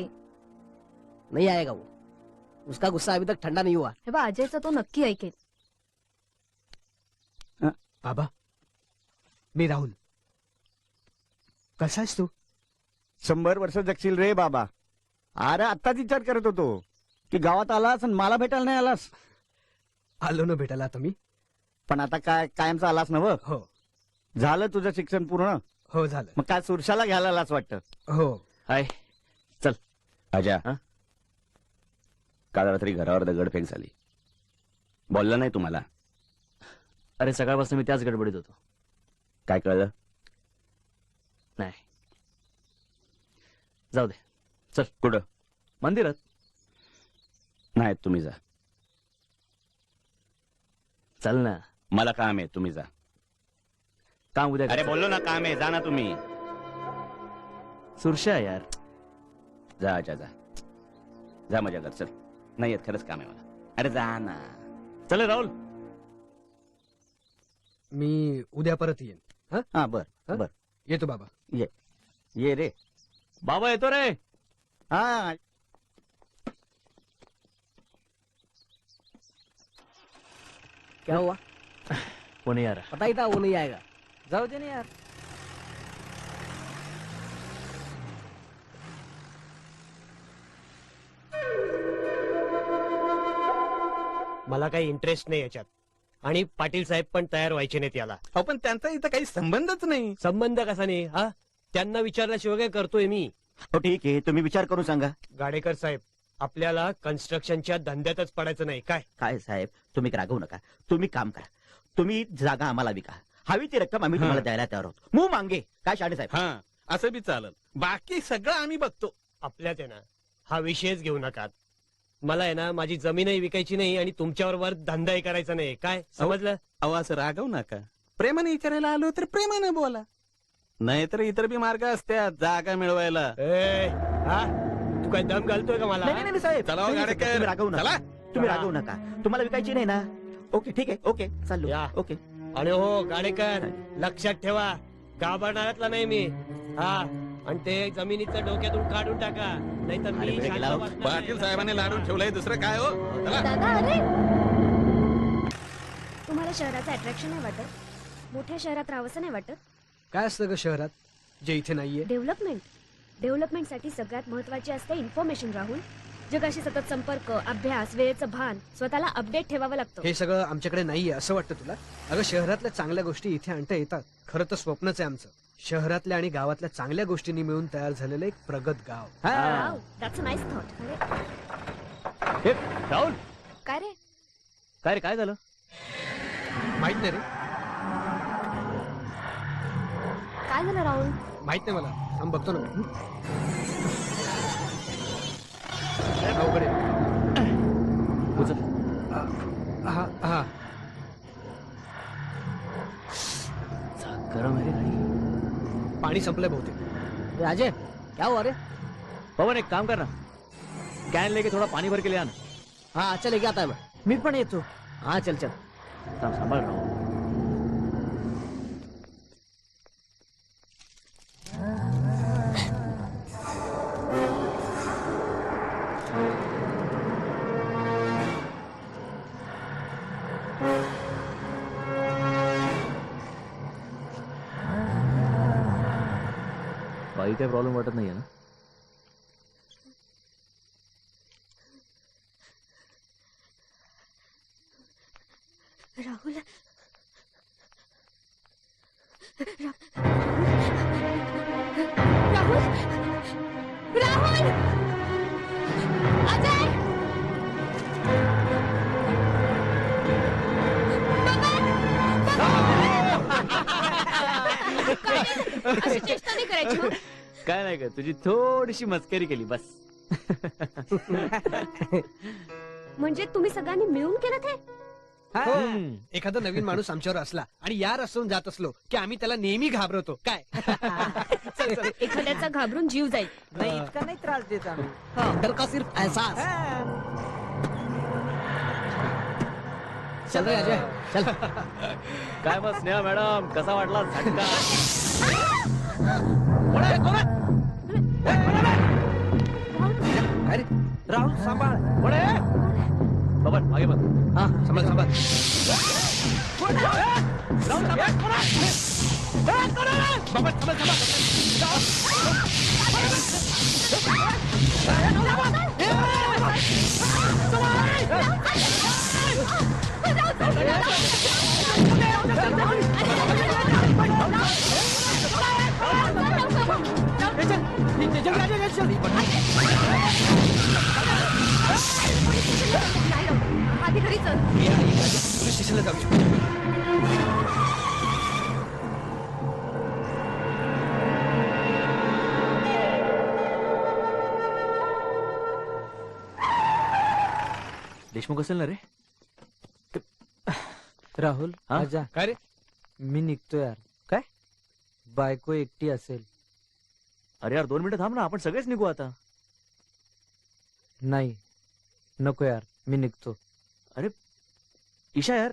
[SPEAKER 4] नहीं आएगा वो. उसका गुस्सा अभी तक ठंडा नहीं हुआ.
[SPEAKER 1] हे बा, अजयचं तो नक्की ऐकेल.
[SPEAKER 4] बाबा, मी राहुल. कसा आहेस तू?
[SPEAKER 12] 100 वर्ष जगशील रे बाबा. अरे आत्ताच विचार करत होतो की गावात आलास आणि मला भेटायला नाही आलास.
[SPEAKER 4] आलो ना भेटायला तुम्ही.
[SPEAKER 12] पण आता काय कायमचा आलास ना?
[SPEAKER 4] हो.
[SPEAKER 12] झालं तुझं शिक्षण पूर्ण?
[SPEAKER 4] हो झालं.
[SPEAKER 12] मग काय सुरशाला घ्यायला आलास वाटतं?
[SPEAKER 4] हो.
[SPEAKER 11] हाय, चल.
[SPEAKER 8] अजा, काल रात्री घरावर दगडफेक झाली. बोलला नाही तुम्हाला?
[SPEAKER 11] अरे सकाळपासून मी त्याच गडबडीत होतो.
[SPEAKER 8] काय कळलं
[SPEAKER 11] नाही, जाऊ दे. चल.
[SPEAKER 8] कुठं?
[SPEAKER 11] मंदिरात.
[SPEAKER 8] नाही, तुम्ही जा.
[SPEAKER 11] चल ना.
[SPEAKER 8] मला काम आहे, तुम्ही जा.
[SPEAKER 11] काम उद्या.
[SPEAKER 8] अरे बोललो ना, काम आहे, जा ना तुम्ही.
[SPEAKER 11] सुरशा यार.
[SPEAKER 8] जा अजा, जा जा, मजा कर. चल. नाही येत, खरंच काम आहे मला. अरे जा ना.
[SPEAKER 11] चल राहुल.
[SPEAKER 4] मी उद्या परत येईन.
[SPEAKER 12] हा बर बर.
[SPEAKER 4] येतो बाबा.
[SPEAKER 12] ये रे
[SPEAKER 11] बाबा, येतो रे.
[SPEAKER 12] हा.
[SPEAKER 4] क्या हुआ?
[SPEAKER 11] वो नहीं आ रहा.
[SPEAKER 4] पता ही था वो नहीं आएगा.
[SPEAKER 11] जाऊ दे ना यार.
[SPEAKER 3] मला काही इंटरेस्ट नाही याच्यात. आणि पाटील साहेब पण तयार व्हायचे नाहीत याला.
[SPEAKER 2] अहो, पण त्यांचा इथं काही संबंधच नाही.
[SPEAKER 3] संबंध कसा नाही? हा, त्यांना विचारल्याशिवाय काय करतोय मी?
[SPEAKER 12] हो ठीक आहे, तुम्ही विचार करून सांगा.
[SPEAKER 3] गाडेकर साहेब, आपल्याला कन्स्ट्रक्शनच्या धंद्यातच पडायचं नाही. काय
[SPEAKER 12] काय साहेब, तुम्ही रागवू नका. तुम्ही काम करा. तुम्ही जागा आम्हाला विका. हवी ती रक्कम आम्ही तुम्हाला द्यायला तयार आहोत. मू मांगे. काय शाळे साहेब?
[SPEAKER 2] हा, असं बी चालेल. बाकी सगळं आम्ही बघतो.
[SPEAKER 3] आपल्यात आहे ना, हा विषयच घेऊ नका. मला आहे ना, माझी जमीनही विकायची नाही आणि तुमच्यावर धंदाही करायचा नाही. काय समजलं?
[SPEAKER 2] अहो, असं रागवू नका. प्रेमाने विचारायला आलो तर प्रेमाने बोला. नाहीतर इतर बी मार्ग असतात जागा मिळवायला.
[SPEAKER 3] तू काय दम घालतोय का मला?
[SPEAKER 12] नाही साहेब,
[SPEAKER 2] चला, गाडेकर.
[SPEAKER 12] तुम्ही रागवू नका.
[SPEAKER 2] चला.
[SPEAKER 12] तुम्ही रागवू नका. तुम्हाला विकायची नाही ना? ओके ठीक आहे. ओके चालू. ओके.
[SPEAKER 3] आणि हो गाडेकर, लक्षात ठेवा, घाबरणारातला नाही मी. हा, आणि ते जमिनीचं डोक्यातून काढून टाका, नाहीतर मी शांत बसणार नाही.
[SPEAKER 2] पाटील साहेबांनी लाडून ठेवलंय, दुसरं काय हो? चला.
[SPEAKER 1] दादा, अरे
[SPEAKER 13] तुम्हाला शहराचं अट्रॅक्शन नाही वाटत? मोठ्या शहरात राहावंसं नाही वाटत?
[SPEAKER 14] काय असतं ग शहरात जे इथे नाहीये?
[SPEAKER 13] डेव्हलपमेंटसाठी सगळ्यात महत्वाची असते इन्फॉर्मेशन. राहुल, जगाशी सतत संपर्क, अभ्यास, वेळेचं भान, स्वतःला अपडेट ठेवावं लागतं.
[SPEAKER 14] हे सगळं आमच्याकडे नाहीये असं वाटतं तुला? अगं शहरातल्या चांगल्या गोष्टी इथे आणता येतात. खरं तर स्वप्नच आहे आमचं, शहरातल्या आणि गावातल्या चांगल्या गोष्टींनी मिळून तयार झालेलं एक प्रगत गाव.
[SPEAKER 13] Wow, that's a nice thought.
[SPEAKER 11] हे राहुल,
[SPEAKER 1] काय रे?
[SPEAKER 11] काय झालं?
[SPEAKER 14] माहित नाही रे,
[SPEAKER 1] काय झालं राहुल?
[SPEAKER 14] माहित नाही मला. थांब बघतो ना. अवघड आहे.
[SPEAKER 11] उचल.
[SPEAKER 14] हा हा,
[SPEAKER 11] गरम आहे रे गाडी.
[SPEAKER 14] पाणी संपलंय बहुतेक.
[SPEAKER 4] राजे क्या हुआ रे?
[SPEAKER 11] पवन एक काम कर ना, कैन लेके थोड़ा पानी भर के ले आना.
[SPEAKER 4] हाँ अच्छा लेके आता है मी पण येतो. हाँ चल चल.
[SPEAKER 11] सांभाळ राहुल. बाई काही प्रॉब्लेम वाटत नाहीये ना?
[SPEAKER 13] राहुल,
[SPEAKER 1] राहुल, राहुल, अजय, अशी चेष्टा नाही करायची हो.
[SPEAKER 11] काय नाही का, तुझी थोडीशी मस्करी केली बस.
[SPEAKER 13] म्हणजे तुम्ही सगळ्यांनी मिळून केलं ते?
[SPEAKER 14] हो. एखादा नवीन माणूस आमच्यावर असला आणि यार असून जात असलो की आम्ही त्याला नेहमी घाबरवतो. काय
[SPEAKER 13] एखाद्याचा घाबरून जीव जाईल.
[SPEAKER 4] नाही इतका नाही त्रास देत आम्ही. डर का सिर्फ एहसास. चल रे अजय चल.
[SPEAKER 11] काय मग स्नेहा मॅडम, कसा वाटला झटका?
[SPEAKER 14] अरे
[SPEAKER 4] राहुल सांभाळ.
[SPEAKER 11] पवन मागे बघ.
[SPEAKER 14] हा सांभाळ सांभाळ.
[SPEAKER 1] आधी घरी चल.
[SPEAKER 14] पोलीस स्टेशनला जाऊ शकतो.
[SPEAKER 11] देशमुख असेल ना रे?
[SPEAKER 15] राहुल
[SPEAKER 11] हा?
[SPEAKER 15] आजा,
[SPEAKER 14] काय रे?
[SPEAKER 15] मी निघतो यार.
[SPEAKER 11] काय?
[SPEAKER 15] बायको एकटी असेल.
[SPEAKER 11] अरे यार 2 मिनिटं थांब ना, आपण सगळेच निघू आता.
[SPEAKER 15] नाही नको यार, मी निघतो.
[SPEAKER 11] अरे ईशा यार.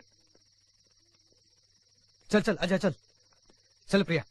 [SPEAKER 14] चल चल अजय चल. चल प्रिया.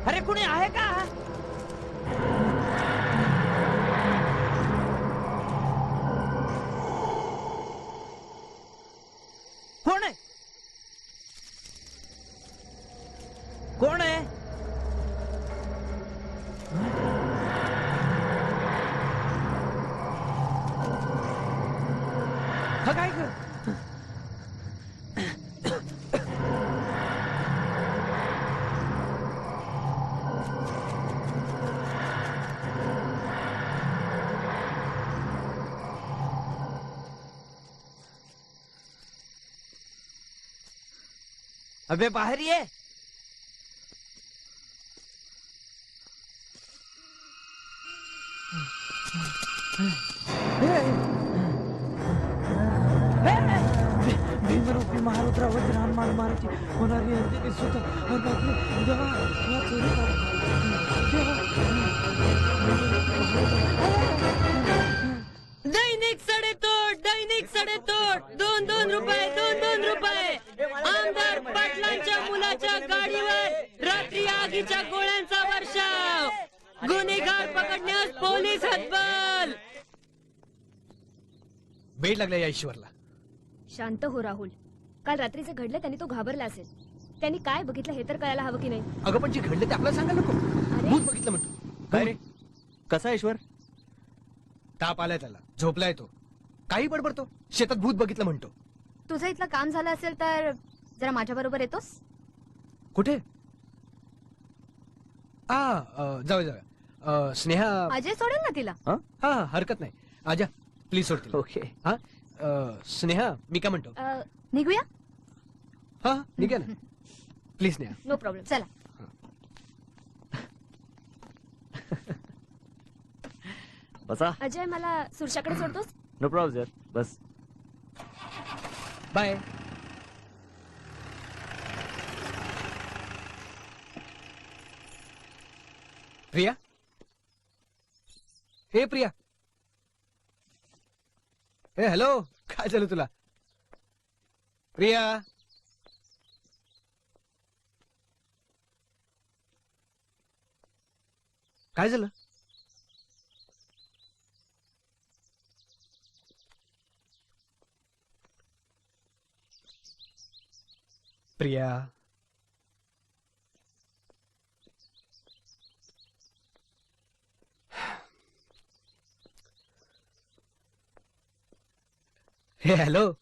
[SPEAKER 4] अरे कुणी आहे का? कोण आहे? कोण आहे?
[SPEAKER 15] अबे बाहेर ये. भीमरूपी महारुद्रा वज्रान मार मारायची होणारी अंजनी सुत
[SPEAKER 9] दैनिक सडेतोड 2-2 रुपये 2-2 रुपये. आमदार पाटलांच्या मुलाच्या गाडीवर रात्री आगीच्या गोळ्यांचा वर्षाव. गुन्हेगार पकडण्यास पोलीस हतबल.
[SPEAKER 14] बेड लागला या ईश्वरला.
[SPEAKER 13] शांत हो राहुल. काल रात्रीचे घडले त्यांनी तो घाबरला असेल. त्यांनी काय बघितलं हे तर कळायला हवं की नाही.
[SPEAKER 14] अगं पण जे घडले ते आपल्याला सांगायला नको. भूत बघितलं म्हणतो.
[SPEAKER 11] काय रे कसा ईश्वर?
[SPEAKER 14] ताप आलाय त्याला, झोपलाय तो, काही बडबडतो, शेतात भूत बघितलं म्हणतो.
[SPEAKER 1] तुझं इथलं काम झालं असेल तर जरा माझ्या बरोबर येतोस?
[SPEAKER 14] कुठे? जाऊया. स्नेहा
[SPEAKER 1] अजय सोडेल ना तिला.
[SPEAKER 14] हा हरकत नाही. आजा प्लीज सोड तिला.
[SPEAKER 11] ओके.
[SPEAKER 14] हा स्नेहा मी काय म्हणतो,
[SPEAKER 1] निघूया.
[SPEAKER 14] हा निघा ना प्लीज स्नेहा.
[SPEAKER 13] No problem.
[SPEAKER 1] चला.
[SPEAKER 11] बसा.
[SPEAKER 13] अजय मला सुरशाकडे सोडतोस?
[SPEAKER 11] नो प्रॉब्लेम बस.
[SPEAKER 14] बाय. प्रिया. हे प्रिया. हे हॅलो. काय झालं तुला प्रिया? काय झालं? प्रिया. हे हॅलो.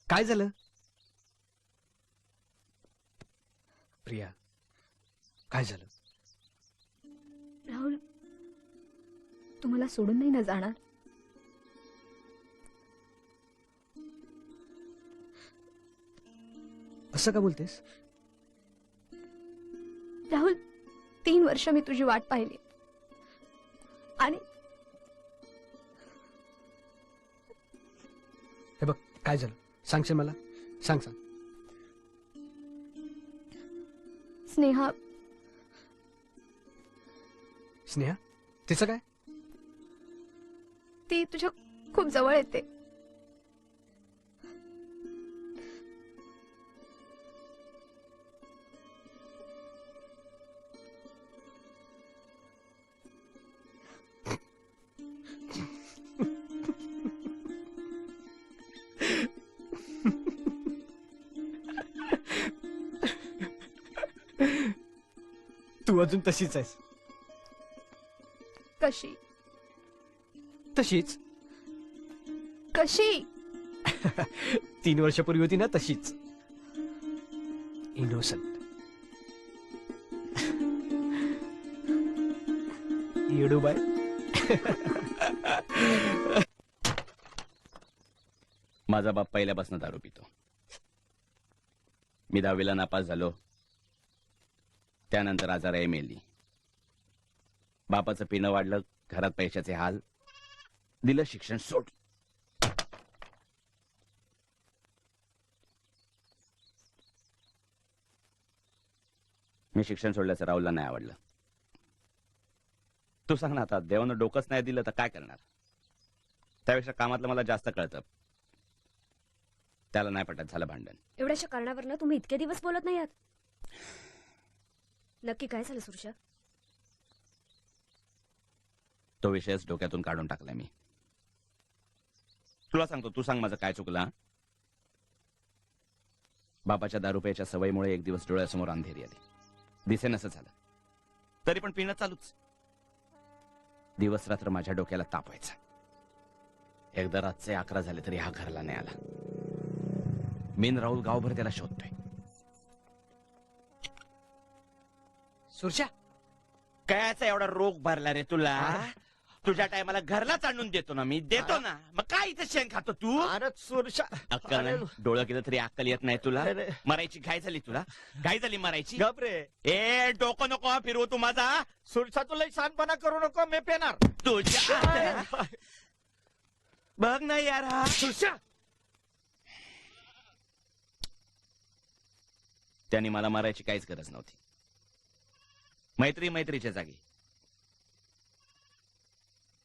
[SPEAKER 14] काय झालं प्रिया? काय झालं?
[SPEAKER 1] राहुल तुम्हाला सोडून नाही ना जाणार?
[SPEAKER 14] असं का बोलतेस?
[SPEAKER 1] राहुल 3 वर्ष मी तुझी वाट पाहिली आणि
[SPEAKER 14] हे बघ काय झालं सांगशील मला? सांग.
[SPEAKER 1] स्नेहा.
[SPEAKER 14] स्नेहा तिचं काय?
[SPEAKER 1] ती तुझ्या खूप जवळ येते.
[SPEAKER 14] तू अजून तशीच आहेस.
[SPEAKER 1] कशी?
[SPEAKER 14] तशीच.
[SPEAKER 1] कशी?
[SPEAKER 14] 3 वर्षापूर्वी होती ना तशीच. इनोसंट. येडूबाई.
[SPEAKER 8] माझा बाप पहिल्यापासून दारू पितो. मी 10वीला नापास झालो. त्यानंतर आजाराई मेली. बापाचं पिणं वाढलं, घरात पैशाचे हाल, दिलं शिक्षण सोड. मी शिक्षण सोडल्याचं राहुलला नाही आवडलं. तू सांग ना आता, देवानं डोकंच नाही दिलं तर काय करणार? त्यापेक्षा कामातलं मला जास्त कळतं. त्याला नाही पटत, झालं भांडण.
[SPEAKER 13] एवढ्याशा कारणावरनं तुम्ही इतके दिवस बोलत नाही आहात. नक्की काय झालं सुरशा?
[SPEAKER 8] तो विषयच डोक्यातून काढून टाकलाय मी. तुला सांगतो, तू सांग माझं काय चुकलं. बापाच्या दारू प्यायच्या सवयीमुळे एक दिवस डोळ्यासमोर अंधेरी आली. दिसेनासं झालं, तरी पण पिणं चालूच. दिवस रात्र माझ्या डोक्याला ताप व्हायचा. एकदा रातचे 11 झाले तरी हा घरला नाही आला. मीन राहुल गावभर त्याला शोधतोय.
[SPEAKER 14] सुरशा
[SPEAKER 12] कायचा एवढा रोग भरला रे तुला?
[SPEAKER 8] तुझ्या टायमाला घरलाच आणून देतो ना मी, देतो ना. मग काय इथे शेण खातो तू?
[SPEAKER 3] अरे सुरशा
[SPEAKER 8] अक्कल नाही? डोळं केलं तरी अक्कल येत नाही तुला? मरायची घाय झाली तुला? घाय झाली मरायची?
[SPEAKER 3] गप रे.
[SPEAKER 8] ए डोकं नको फिरवू तू माझा.
[SPEAKER 3] सुरशा तुला शानपणा करू नको, मी पेणार
[SPEAKER 8] तुझ्या बघ ना यार हा.
[SPEAKER 3] सुरशा
[SPEAKER 8] त्यांनी मला मारायची काहीच गरज नव्हती. मैत्री मैत्रीच्या जागी.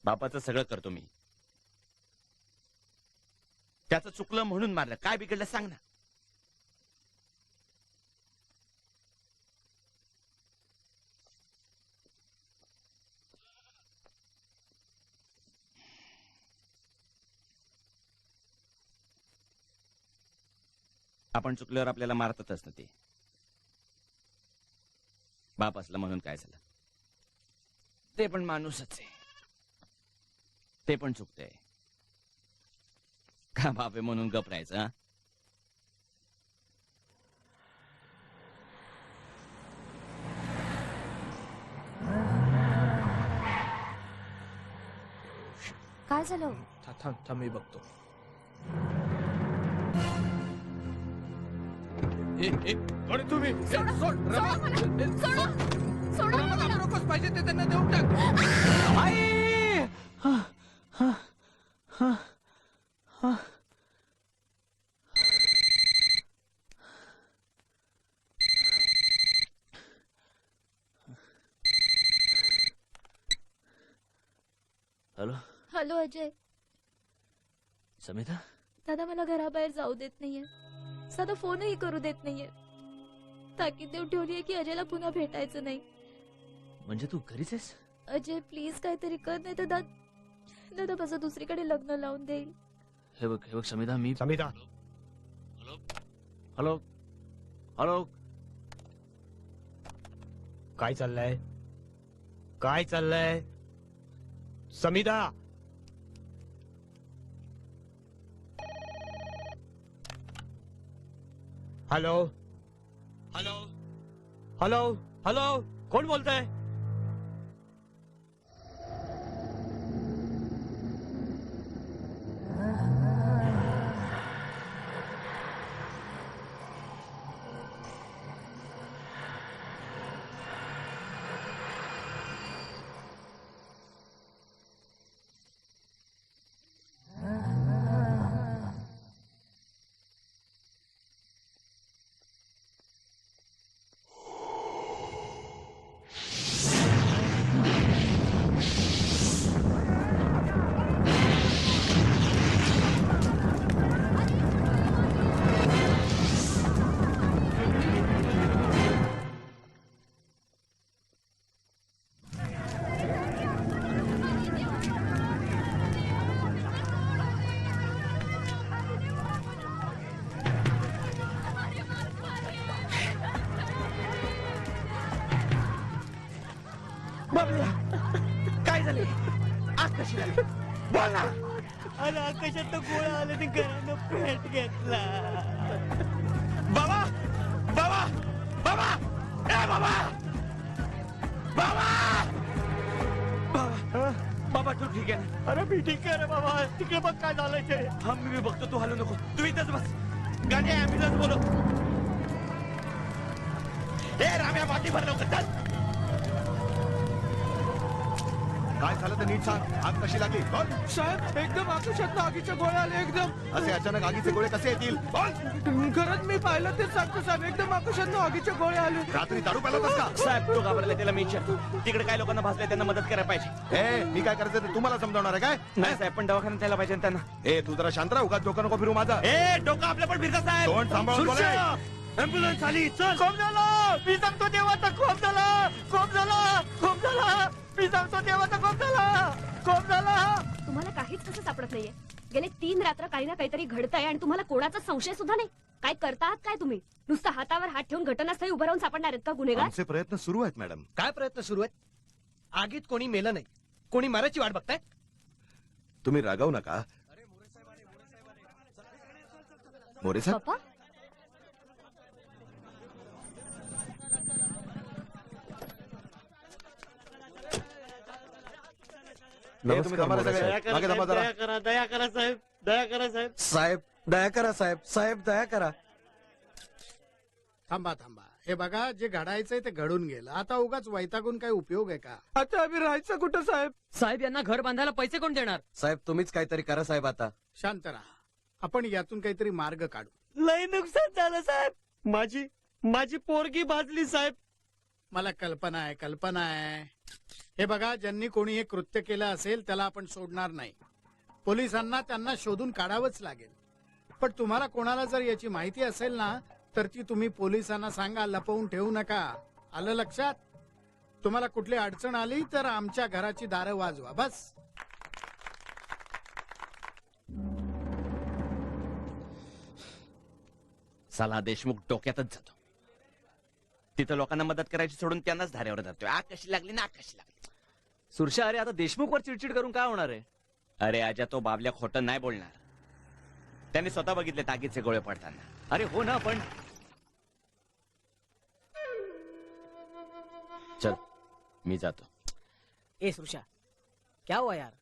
[SPEAKER 8] बापाचं सगळं करतो मी. त्याचं चुकलं म्हणून मारलं. काय बिघडलं सांग ना. आपण चुकल्यावर आपल्याला मारतातच ना ते. बाप असला म्हणून काय झालं, ते पण माणूसच आहे. ते पण चुकतंय का बाप आहे म्हणून गप राहायचं? हा?
[SPEAKER 1] काय झालं?
[SPEAKER 15] थांब मी बघतो.
[SPEAKER 5] तुम्ही नकोच पाहिजे ते त्यांना देऊन टाक.
[SPEAKER 11] Hello
[SPEAKER 1] hello Ajay.
[SPEAKER 11] समिता,
[SPEAKER 1] दादा मला घराबाहेर जाऊ देत नाहीये. साधा फोनही करू देत नाहीये. ताकीद देऊन ठेवलीये की अजयला पुन्हा भेटायचं नाही.
[SPEAKER 11] म्हणजे तू घरीच आहेस?
[SPEAKER 1] अजय प्लीज काहीतरी कर, नाही तर दादा माझं दुसरीकडे लग्न लावून देईल.
[SPEAKER 11] हे बघ समिता, मी
[SPEAKER 3] समिता.
[SPEAKER 11] Hello hello.
[SPEAKER 3] काय चाललंय? काय चाललंय Samita? Hello hello hello hello. कोण बोलतंय?
[SPEAKER 8] काय झाले? आग कशी लागली? बोल ना.
[SPEAKER 9] अरे आकाशात गोळा आला ते घरानं पेट घेतला.
[SPEAKER 8] बाबा बाबा बाबा ए बाबा बाबा बाबा तू ठीक आहे?
[SPEAKER 3] अरे मी ठीक आहे रे बाबा. तिकडे बघ काय झालंय ते.
[SPEAKER 8] हा मी बघतो, तू हलू नको. तू इथंच बस. गाडी ऍम्ब्युलन्स बोलव. ए राम्या बाटली भर लवकर चल.
[SPEAKER 10] काय झालं ते नीट सांग. आग कशी लागली? बोल.
[SPEAKER 5] साहेब एकदम आकाशात आगीच्या गोळ्या आले एकदम.
[SPEAKER 10] असे अचानक आगीचे गोळे कसे येतील? बोल.
[SPEAKER 5] खरंच मी पाहिलं तेच सांगतो साहेब. एकदम आकाशात आगीच्या गोळ्या आले.
[SPEAKER 10] रात्री दारू प्याला होतास का?
[SPEAKER 8] साहेब तो घाबरला, त्याला मी विचारतो. तिकडे काय लोकांना भासले, त्यांना मदत करायला पाहिजे.
[SPEAKER 10] ए मी काय करायचं ते तुम्हाला समजावणार आहे काय?
[SPEAKER 8] नाही साहेब, पण दवाखान्यात जायला पाहिजे ना त्यांना.
[SPEAKER 10] ए तू जरा शांत राहा. उगाच डोकं नको फिरू माझा.
[SPEAKER 8] ए डोकं आपल्या पण फिरता साहेब.
[SPEAKER 10] तोंड सांभाळून बोला.
[SPEAKER 8] ऍम्ब्युलन्स आली. चल.
[SPEAKER 3] खूप झालं. मी सांगतो देवाचा खूप झाला. खूप झाला. खूप झाला. मी सांगतो देवाचा खूप झाला. खूप झाला.
[SPEAKER 13] तुम्हाला काहीच कसं सापडत नाहीये. गेले 3 रात्र काही ना काहीतरी घडतंय आणि तुम्हाला कोणाचा संशय सुद्धा नाही. काय करता आहात काय तुम्ही? नुसतं हातावर हात ठेवून घटनास्थळी उभं राहून सापडणार आहेत का गुन्हेगार?
[SPEAKER 10] आमचे प्रयत्न सुरू आहेत मॅडम.
[SPEAKER 14] काय प्रयत्न सुरू आहेत? आगीत कोणी मेलं नाही, कोणी मारायची वाट बघताय.
[SPEAKER 10] तुम्ही रागावू नका. मोरे साहेब,
[SPEAKER 1] पप्पा
[SPEAKER 10] तुम्ही थांबा रे सगळे. मागे थांबा जरा.
[SPEAKER 3] दया करा साहेब, दया करा साहेब.
[SPEAKER 5] साहेब दया करा साहेब, साहेब दया करा.
[SPEAKER 7] थांबा थांबा, हे बघा, जे घडायचंय ते घडून गेलं. आता उगाच वैतागून काही उपयोग आहे का?
[SPEAKER 5] आता आम्ही राहायचं कुठं साहेब?
[SPEAKER 14] साहेब यांना घर बांधायला पैसे कोण देणार?
[SPEAKER 5] साहेब तुम्हीच काहीतरी करा साहेब. आता
[SPEAKER 7] शांत राहा, आपण यातून काहीतरी मार्ग काढू.
[SPEAKER 3] लय नुकसान झालं साहेब. माझी पोरगी भाजली साहेब.
[SPEAKER 7] मला कल्पना आहे, कल्पना आहे. हे बघा, ज्यांनी कोणी हे कृत्य केलं असेल त्याला आपण सोडणार नाही. पोलिसांना त्यांना शोधून काढावंच लागेल. पण तुम्हाला कोणाला जर याची माहिती असेल ना, तर ती तुम्ही पोलिसांना सांगा, लपवून ठेवू नका. आलं लक्षात? तुम्हाला कुठली अडचण आली तर आमच्या घराची दारं वाजवा, बस.
[SPEAKER 8] साला देशमुख डोक्यातच जातो. तिथं लोकांना मदत करायची सोडून त्यांनाच धाऱ्यावर जातोय. आग कशी लागली ना, आग कशी लागली.
[SPEAKER 11] सुरशा, अरे आता देशमुखवर चिडचिड करून काय होणार आहे?
[SPEAKER 8] अरे आजा, तो बाबल्या खोटं नाही बोलणार. त्यांनी स्वतः बघितले तागीचे गोळे पडताना.
[SPEAKER 11] अरे हो ना, पण
[SPEAKER 8] चल मी जातो.
[SPEAKER 4] ए सुरशा, क्या हुआ यार?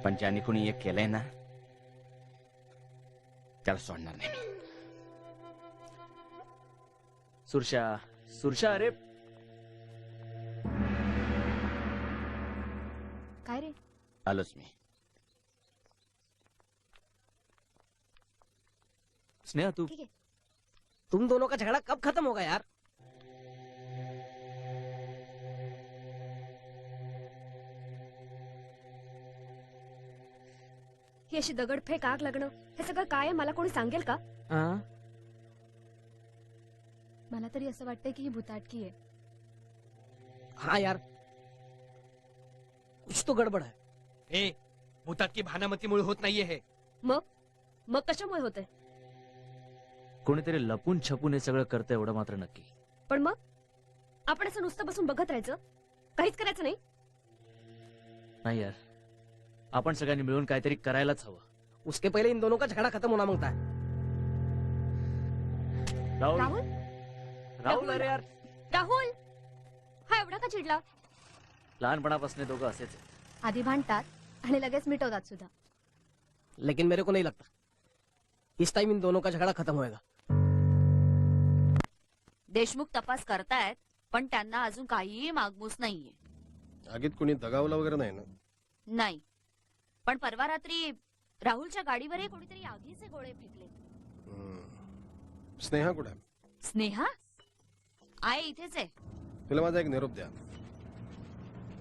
[SPEAKER 8] पण ज्याने कुणी एक केलंय ना, त्याला सोडणार नाही मी.
[SPEAKER 11] सुरशा अरे
[SPEAKER 1] काय रे?
[SPEAKER 8] आलोच मी.
[SPEAKER 11] स्नेहा, तू
[SPEAKER 1] ठीक है.
[SPEAKER 4] तुम दोनों का झगड़ा कब खत्म होगा यार?
[SPEAKER 13] ही अशी दगडफेक, आग लागणं, हे सगळं काय आहे मला कोणी सांगेल का?
[SPEAKER 1] मला तरी असं वाटतंय की ही भुताटकी आहे.
[SPEAKER 4] हाँ यार, कुछ तो गडबड है.
[SPEAKER 14] ए, भूताटकी भानामतीमुळे होत नाहीये हे.
[SPEAKER 13] मग कशामुळे होतंय?
[SPEAKER 11] कोणीतरी लपून छपून हे सगळं करतं एवढं मात्र नक्की.
[SPEAKER 13] पण मग आपण असं नुसतं बसून बघत राहायचं, काहीच करायचं नाही?
[SPEAKER 11] नाही यार, आपण सगळ्यांनी मिळून काहीतरी करायलाच हवं.
[SPEAKER 4] उसके पहले इन दोनों का झगड़ा खत्म होना मांगता है.
[SPEAKER 11] राहुल, अरे यार,
[SPEAKER 13] राहुल, हा एवढा का चिडला?
[SPEAKER 11] लहानपणापासून दोघं असेच आहेत.
[SPEAKER 1] आधी भांडतात आणि लगेच मिटवतात सुद्धा.
[SPEAKER 4] लेकिन मेरे को नहीं लगता इस टाइम इन दोनों का झगड़ा खत्म होएगा.
[SPEAKER 1] देशमुख तपास करतायत, पण त्यांना अजून काहीही मागमूस नाहीये.
[SPEAKER 6] आगीत कुणी दगावलं वगैरे नाही ना?
[SPEAKER 1] नाही, पण परवा रात्री राहुलच्या गाडीवरही कोणीतरी आगीचे गोळे फेकले.
[SPEAKER 6] स्नेहा कुठे?
[SPEAKER 1] स्नेहा आहे, इथेच आहे.
[SPEAKER 6] तिला माझा एक निरोप द्या.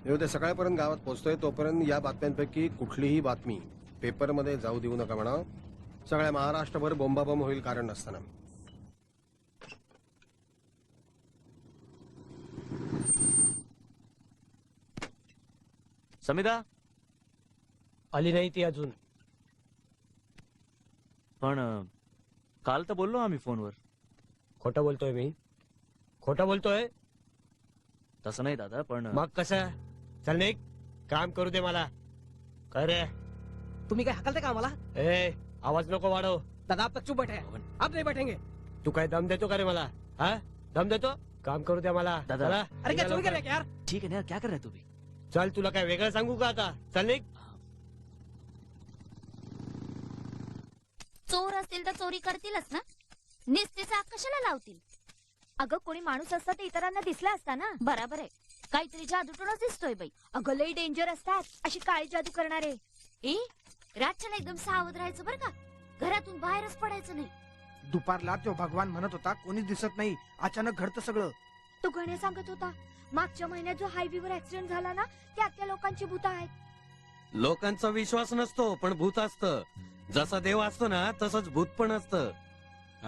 [SPEAKER 6] मी उद्या सकाळपर्यंत गावात पोहोचतोय, तोपर्यंत या बातम्यांपैकी कुठलीही बातमी पेपरमध्ये जाऊ देऊ नका म्हणा. सगळ्या महाराष्ट्रभर बोंबाबोंब होईल कारण नसताना.
[SPEAKER 11] समिधा
[SPEAKER 3] आली नाही ती अजून.
[SPEAKER 11] पण काल तर बोललो आम्ही फोनवर.
[SPEAKER 3] खोटं बोलतोय मी? खोटं बोलतोय?
[SPEAKER 11] तसं नाही दादा, पण
[SPEAKER 3] मग कसं? चल निघ, काम करू दे मला. काय रे,
[SPEAKER 4] तुम्ही काय हकलते का आम्हाला?
[SPEAKER 3] ए, आवाज नको वाढव.
[SPEAKER 4] दादा आप तक चुप बैठे हैं. आप नहीं बैठेंगे.
[SPEAKER 3] तू काय दम देतो का रे मला? हा, दम देतो? काम करू द्या मला.
[SPEAKER 11] दादा.
[SPEAKER 3] चला,
[SPEAKER 4] अरे क्या चोरी कर रहे हैं यार?
[SPEAKER 11] ठीक आहे ना यार, क्या कर रहा है तू भी?
[SPEAKER 3] चल, तुला काय वेगळं सांगू का आता? चल निघ.
[SPEAKER 1] चोर असतील तर चोरी करतीलच ना, निस्तीचा आग कशाला लावतील? अगं, कोणी माणूस असता तर इतरांना दिसला असता ना. बराबर आहे, काहीतरी जादूटोणाच दिसतोय बाई. अगं, लई डेंजर असतात अशी काळी जादू करणारे. रातच्याला एकदम सावध राहायचं बरं का, घरातून बाहेरच पडायचं नाही.
[SPEAKER 16] दुपारला तो भगवान म्हणत होता कोणी दिसत नाही, अचानक घडतं सगळं.
[SPEAKER 1] तो गणे सांगत होता, मागच्या महिन्यात जो हायवेवर ऍक्सिडेंट झाला ना, त्यात त्या लोकांची भूत आहेत.
[SPEAKER 5] लोकांचा विश्वास नसतो, पण भूत असतं. जसा देव असतो ना, तसंच भूत पण असतं.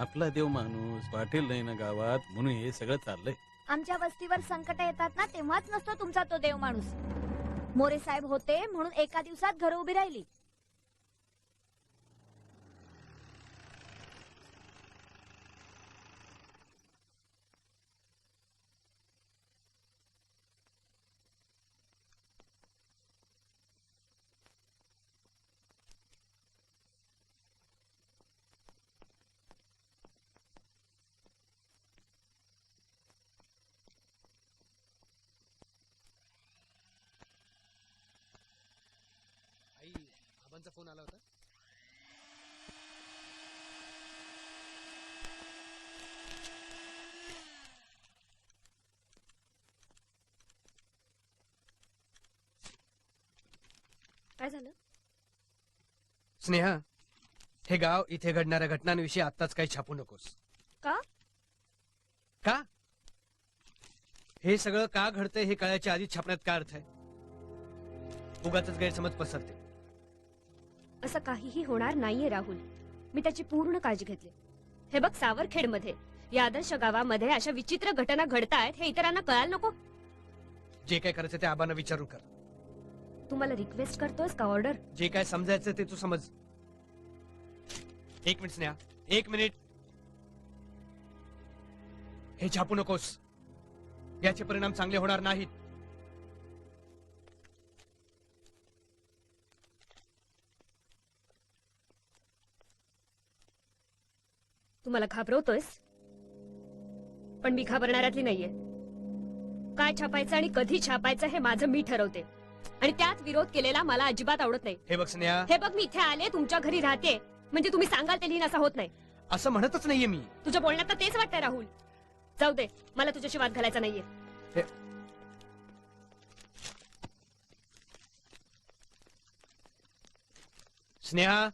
[SPEAKER 5] आपला देव माणूस पाटील नाही ना गावात, म्हणून हे सगळं चाललंय.
[SPEAKER 1] आमच्या वस्तीवर संकट येतात ना, तेव्हाच नसतो तुमचा तो देव माणूस. मोरे साहेब होते म्हणून एका दिवसात घरं उभी राहिली.
[SPEAKER 14] साहेबांचा फोन आला होता.
[SPEAKER 13] काय झालं?
[SPEAKER 14] स्नेहा, हे गाव इथे घडणाऱ्या घटनांविषयी आत्ताच काही छापू नकोस.
[SPEAKER 13] का?
[SPEAKER 14] का? हे सगळं का घडतंय हे कळायच्या आधी छापण्यात काय अर्थ आहे? उगाचच गैरसमज पसरते.
[SPEAKER 13] असं काहीही होणार नाहीये राहुल. मी त्याची पूर्ण काळजी घेतली. हे बघ, सावरखेडमध्ये या आदर्श गावामध्ये अशा विचित्र घटना घडतायत हे इतरांना कळायला नको.
[SPEAKER 14] जे काय करायचं ते आबांना विचारून कर.
[SPEAKER 13] तू मला रिक्वेस्ट करतोस का ऑर्डर?
[SPEAKER 14] जे काय समजायचं ते तू समज. एक मिनिट स्नेहा, एक मिनिट. हे छापू नकोस. याचे परिणाम चांगले होणार नाहीत.
[SPEAKER 13] तू मला घाबरवतोयस, पण मी घाबरणाऱ्यातली नाहीये. काय छापायचं आणि कधी छापायचं हे माझं मी ठरवते, आणि त्यात विरोध केलेला मला अजिबात आवडत नाही.
[SPEAKER 14] हे बघ स्नेहा,
[SPEAKER 13] हे बघ, मी इथे आले, तुमच्या घरी राहते, म्हणजे तुम्ही सांगाल ते लिहिण असं होत नाही.
[SPEAKER 14] असं म्हणतच नाहीये मी.
[SPEAKER 13] तुझ्या बोलण्यात तर तेच वाटतंय राहुल. जाऊ दे, मला तुझ्याशी वाद घालायचा नाहीये.
[SPEAKER 14] स्नेहा,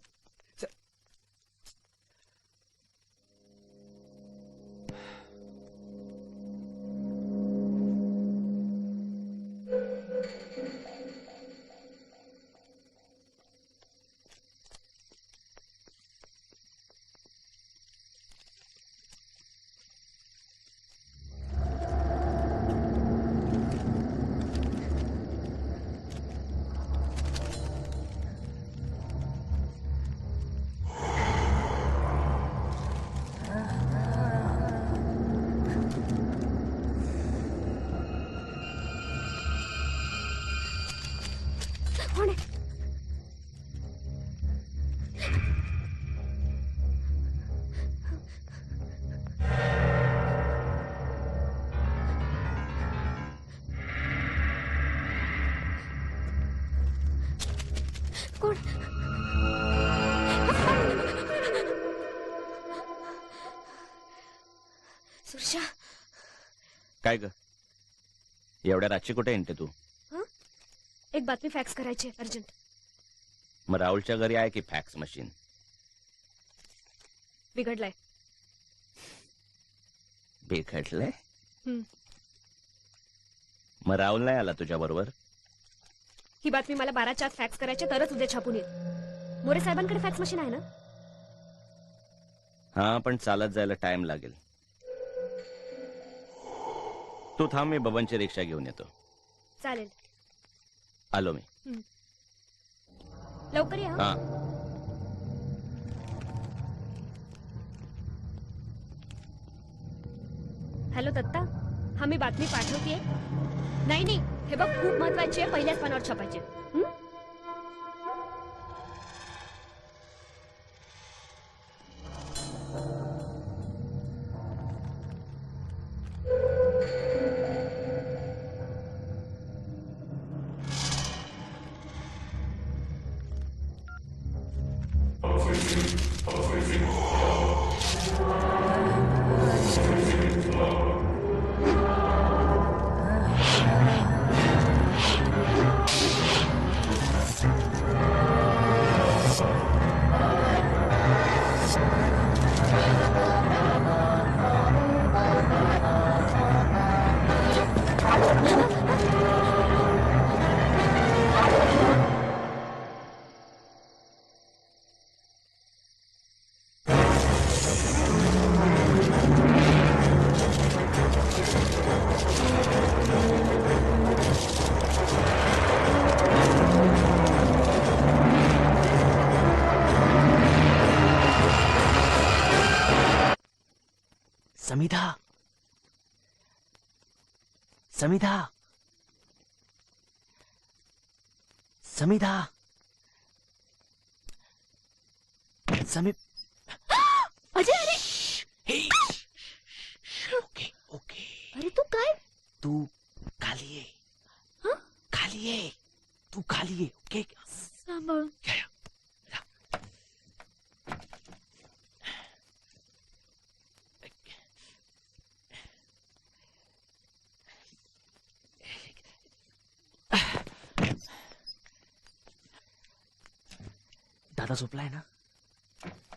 [SPEAKER 13] कोण? सुरशा,
[SPEAKER 8] काय ग एवढ्या रात्री कुठे येते तू?
[SPEAKER 13] एक बातमी फॅक्स करायची अर्जंट.
[SPEAKER 8] मग राहुलच्या घरी आहे की फॅक्स मशीन?
[SPEAKER 13] बिघडलाय.
[SPEAKER 8] बिघडलंय? मग राहुल नाही आला तुझ्या बरोबर?
[SPEAKER 13] ही बातमी मला 12च्या आत फॅक्स करायची, तरच उद्या छापून येईल. मोरे साहेबांकडे फॅक्स मशीन आहे ना?
[SPEAKER 8] हा, पण चालत जायला टाइम लागेल. तू थांब, मी बबनची रिक्षा घेऊन येतो.
[SPEAKER 13] चालेल,
[SPEAKER 8] आलो मी.
[SPEAKER 13] लवकर या.
[SPEAKER 8] हा.
[SPEAKER 13] हॅलो दत्ता, हा मी बातमी पाठवतीये. नाही नाही, हे बघ, खूप महत्वाची आहे, पहिल्याच पानावर छापायची.
[SPEAKER 12] समिधा, समिधा, समिधा, समी
[SPEAKER 13] अजय, अरे
[SPEAKER 12] ओके ओके.
[SPEAKER 13] अरे तू काय?
[SPEAKER 12] तू खाली ये, खाली ये, तू खाली ये. ओके,
[SPEAKER 13] सांभाळून.
[SPEAKER 11] दादा झोपलाय ना?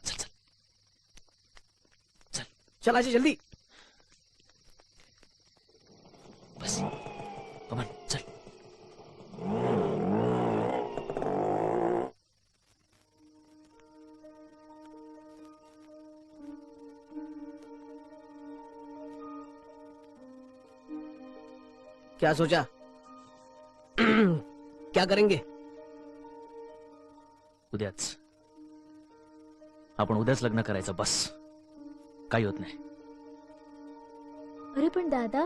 [SPEAKER 11] चल चल चल
[SPEAKER 4] चल अजय जल्दी.
[SPEAKER 11] बस कमान चल.
[SPEAKER 4] क्या सोचा? क्या करेंगे?
[SPEAKER 11] उद्याच. आपण उद्याच लग्न करायचं बस. काही होत नाही.
[SPEAKER 1] अरे पण दादा.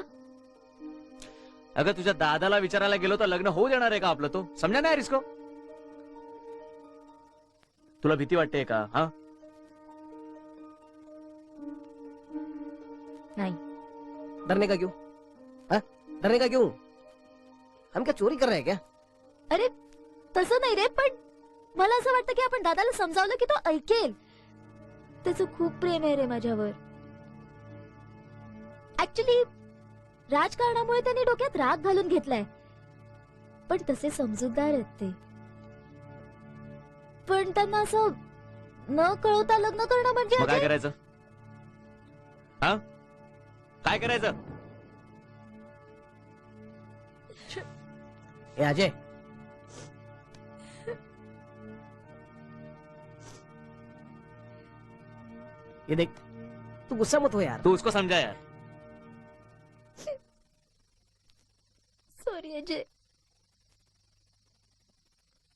[SPEAKER 11] अगं तुझ्या दादाला विचारायला गेलो तर लग्न होऊ देणार आहे का आपलं? तो समजा नाही रिस्को. तुला भीती वाटते का? हा
[SPEAKER 1] नहीं.
[SPEAKER 4] डरने का क्यों? हाँ? डरने का क्यों? हम क्या चोरी कर रहे हैं क्या?
[SPEAKER 1] अरे तसं नाही रे, पण मला असं वाटतं की आपण दादाला समजावलं की तो ऐकेल. त्याचं खूप प्रेम आहे रे माझ्यावर. ऍक्च्युली राजकारणामुळे त्यांनी डोक्यात राग घालून घेतलाय, पण तसे समजूतदार आहेत ते. पण त्यांना असं न कळवता लग्न करणं म्हणजे
[SPEAKER 11] मग काय करायचं? हा काय करायचं?
[SPEAKER 4] ए अजय, ये देख, तू गुस्सा मत हो यार.
[SPEAKER 11] तू उसको समझा यार.
[SPEAKER 1] सॉरी अजय,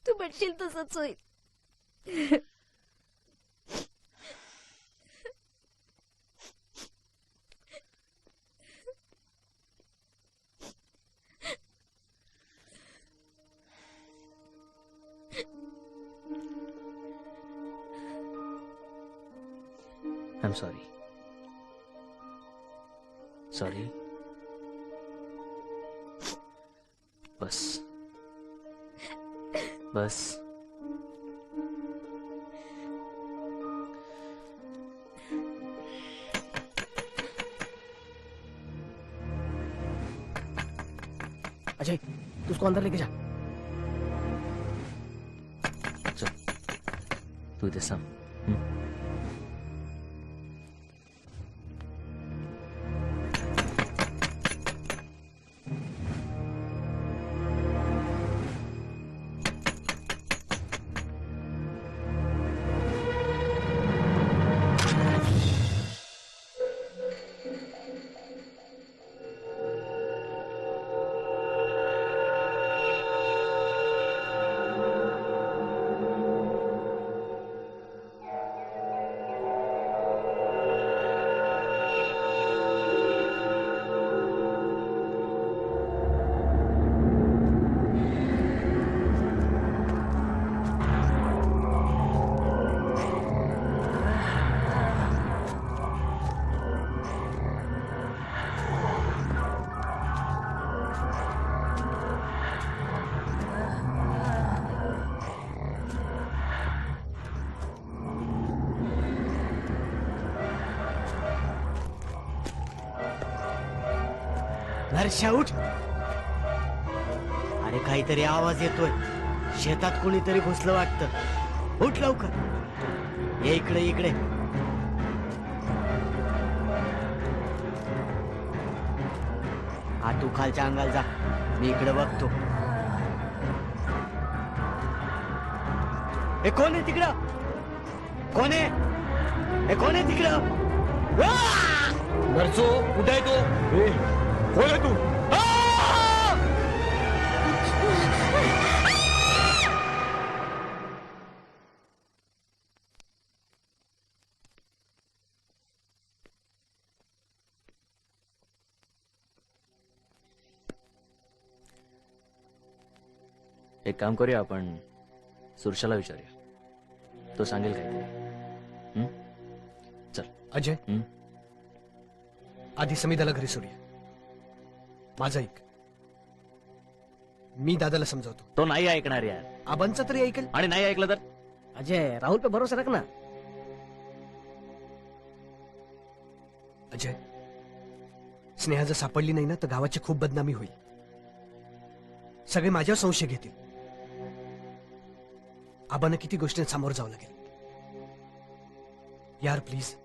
[SPEAKER 1] तू म्हणशील तसंच होईल.
[SPEAKER 11] I'm sorry. Sorry. बस बस.
[SPEAKER 4] अजय, तू उसको अंदर लेके जा.
[SPEAKER 11] चल तू इथे सांग.
[SPEAKER 4] हर्षा उठ. अरे काहीतरी आवाज येतोय. शेतात कोणीतरी घुसलं वाटतं. उठ लवकर. ये इकडे इकडे. हा तू खालच्या अंगाला जा, मी इकडे बघतो. हे कोण आहे तिकडं? कोण आहे? हे कोण आहे तिकडं?
[SPEAKER 3] नरसो कुठे आहे तो? कोण आहे तू?
[SPEAKER 11] एक काम करूया, आपण सुरशाला विचारूया. तो सांगेल काय. चल
[SPEAKER 14] अजय, आधी समीदाला घरी सोडूया. माझं ऐक. मी दादाला समजावतो.
[SPEAKER 11] तो नाही ऐकणार यार.
[SPEAKER 14] आबांचं तरी ऐकेल.
[SPEAKER 11] आणि नाही ऐकलं तर?
[SPEAKER 4] अजय, राहुल पे भरोसा रख ना.
[SPEAKER 14] अजय, स्नेहा जर सापडली नाही ना तर गावाची खूप बदनामी होईल. सगळे माझ्यावर संशय घेतील. आबांना किती गोष्टी सामोरं जावं लागेल. यार प्लीज,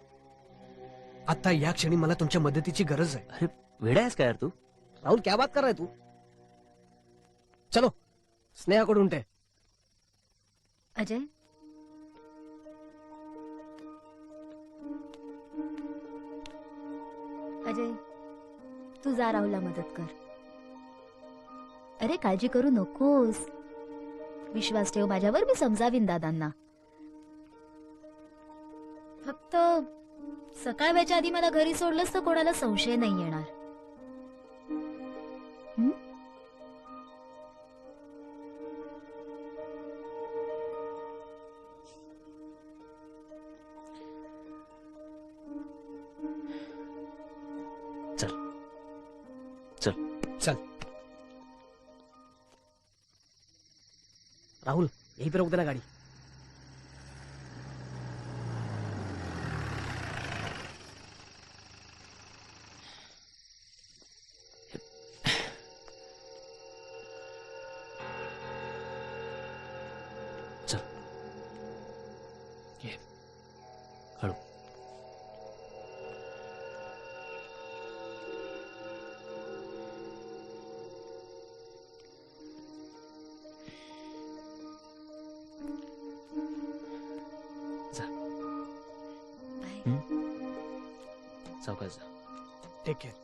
[SPEAKER 14] आता या क्षणी मला तुमच्या मदतीची गरज आहे.
[SPEAKER 11] अरे वेडा आहेस का यार तू?
[SPEAKER 4] राहुल क्या बात कर रहा है तू? चलो स्नेहाकडून उठे.
[SPEAKER 1] अजय, अजय, तू जा राहुलला मदत कर. अरे काळजी करू नकोस, विश्वास ठेव माझ्यावर, मी समजावीन दादांना. फक्त सकाळ व्हायच्या आधी मला घरी सोडलंस तर कोणाला संशय नाही येणार. हं?
[SPEAKER 11] चल चल
[SPEAKER 14] चल.
[SPEAKER 4] राहुल यहीं पे रोक देना गाड़ी.
[SPEAKER 11] चल ये हळू. सावकाश जा.
[SPEAKER 14] Take care.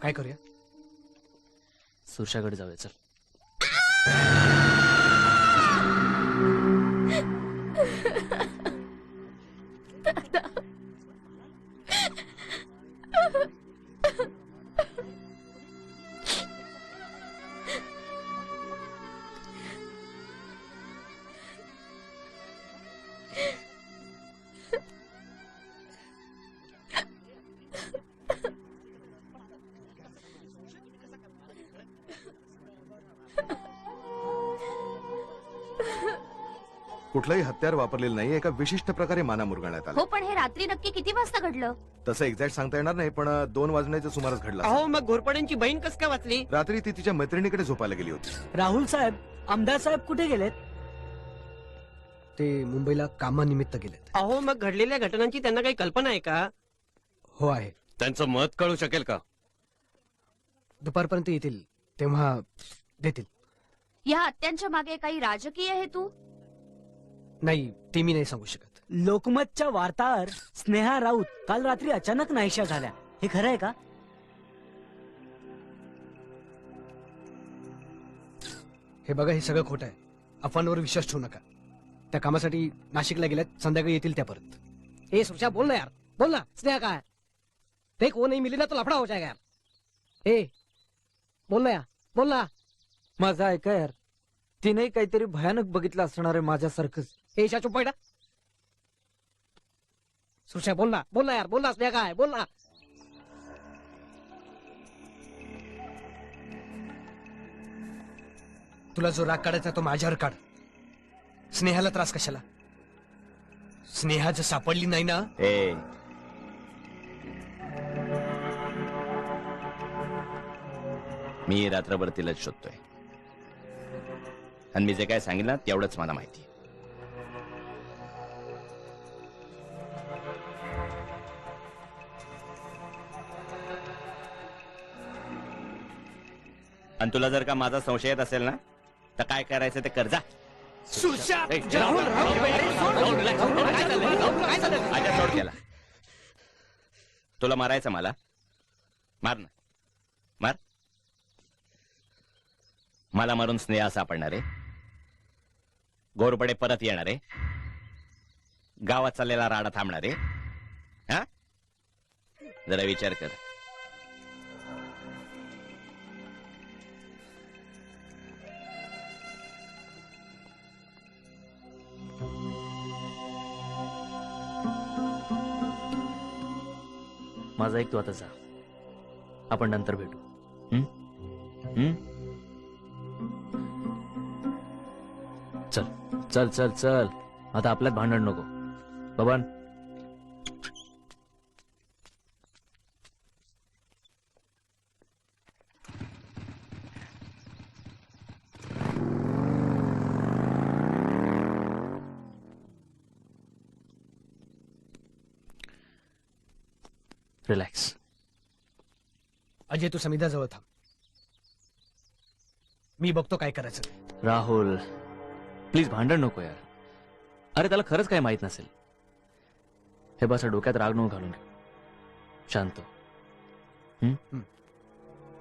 [SPEAKER 14] काय करूया?
[SPEAKER 11] सुरशाकडे जाऊया. चल.
[SPEAKER 10] कुठलंही हत्यार वापरलेलं नाही, एका विशिष्ट प्रकारे माना मुरगाळण्यात आला.
[SPEAKER 1] हो, पण हे रात्री नक्की किती वाजता घडलं?
[SPEAKER 10] तसं एक्झॅक्ट सांगता येणार नाही, पण 2 वाजण्याच्या सुमारास घडला.
[SPEAKER 3] अहो मग घोरपड्यांची बहीण कस काय वाचली?
[SPEAKER 10] रात्री ती तिच्या मैत्रिणीकडे झोपायला गेली होती.
[SPEAKER 15] राहुल साहेब, आमदार साहेब कुठे गेलेत?
[SPEAKER 14] ते मुंबईला कामानिमित्त गेलेत.
[SPEAKER 3] अहो मग घडलेल्या घटनांची त्यांना काही कल्पना आहे का?
[SPEAKER 14] हो आहे.
[SPEAKER 3] त्यांचं मत कळू शकेल का?
[SPEAKER 14] दुपारपर्यंत येतील तेव्हा देतील.
[SPEAKER 1] या हत्यांच्या मागे काही राजकीय हेतू?
[SPEAKER 14] नाही, ते मी नाही सांगू शकत.
[SPEAKER 15] लोकमतच्या वार्ताहर स्नेहा राऊत काल रात्री अचानक नाहीशा झाल्या, हे खरं आहे का?
[SPEAKER 14] हे बघा, हे सगळं खोटं आहे. अफवांवर विश्वास ठेवू नका. त्या कामासाठी नाशिकला गेल्यात, संध्याकाळी येतील त्या परत.
[SPEAKER 4] ए सुरक्षा, बोल ना यार, बोल ना. स्नेहा का है? देख वो नहीं मिली ना तो लफड़ा हो जाएगा यार. ए बोल ना यार, बोल ना.
[SPEAKER 15] माझा ऐका यार, तिने काहीतरी भयानक बघितलं असणार आहे माझ्यासारखंच.
[SPEAKER 4] ए ईशा, चुप बैठा. सुरक्षा बोल ना यार, बोल ना. स्नेहा का है? बोल ना.
[SPEAKER 14] तुला जो राग काढायचा तो माझ्यावर काढ. स्नेहाला त्रास कशाला? स्नेहा जर सापडली नाही ना.
[SPEAKER 8] मी रात्रभर तिलाच शोधतोय, आणि मी जे काय सांगितलं तेवढंच मला माहिती. आणि तुला जर का माझा संशय येत असेल ना, तर काय करायचं ते कर. जा. सोड केला. तुला मारायचं मला? मार ना, मार. मला मारून स्नेहा सापडणार आहे, घोरपडे परत येणार आहे, गावात चाललेला राडा थांबणार आहे. हा, जरा विचार कर.
[SPEAKER 11] माझा एक तू आता जा, आपण नंतर भेटू. हं? हं? चल चल चल चल, आता आपल्यात भांडण नको. बबन, रिलॅक्स.
[SPEAKER 14] अजय तू समिधा जवळ थांब. मी बघतो काय करायचं.
[SPEAKER 11] राहुल प्लीज भांडण नको यार. अरे त्याला खरंच काय माहित नसेल. हे बस डोक्यात राग नको घालून घे. शांत हो.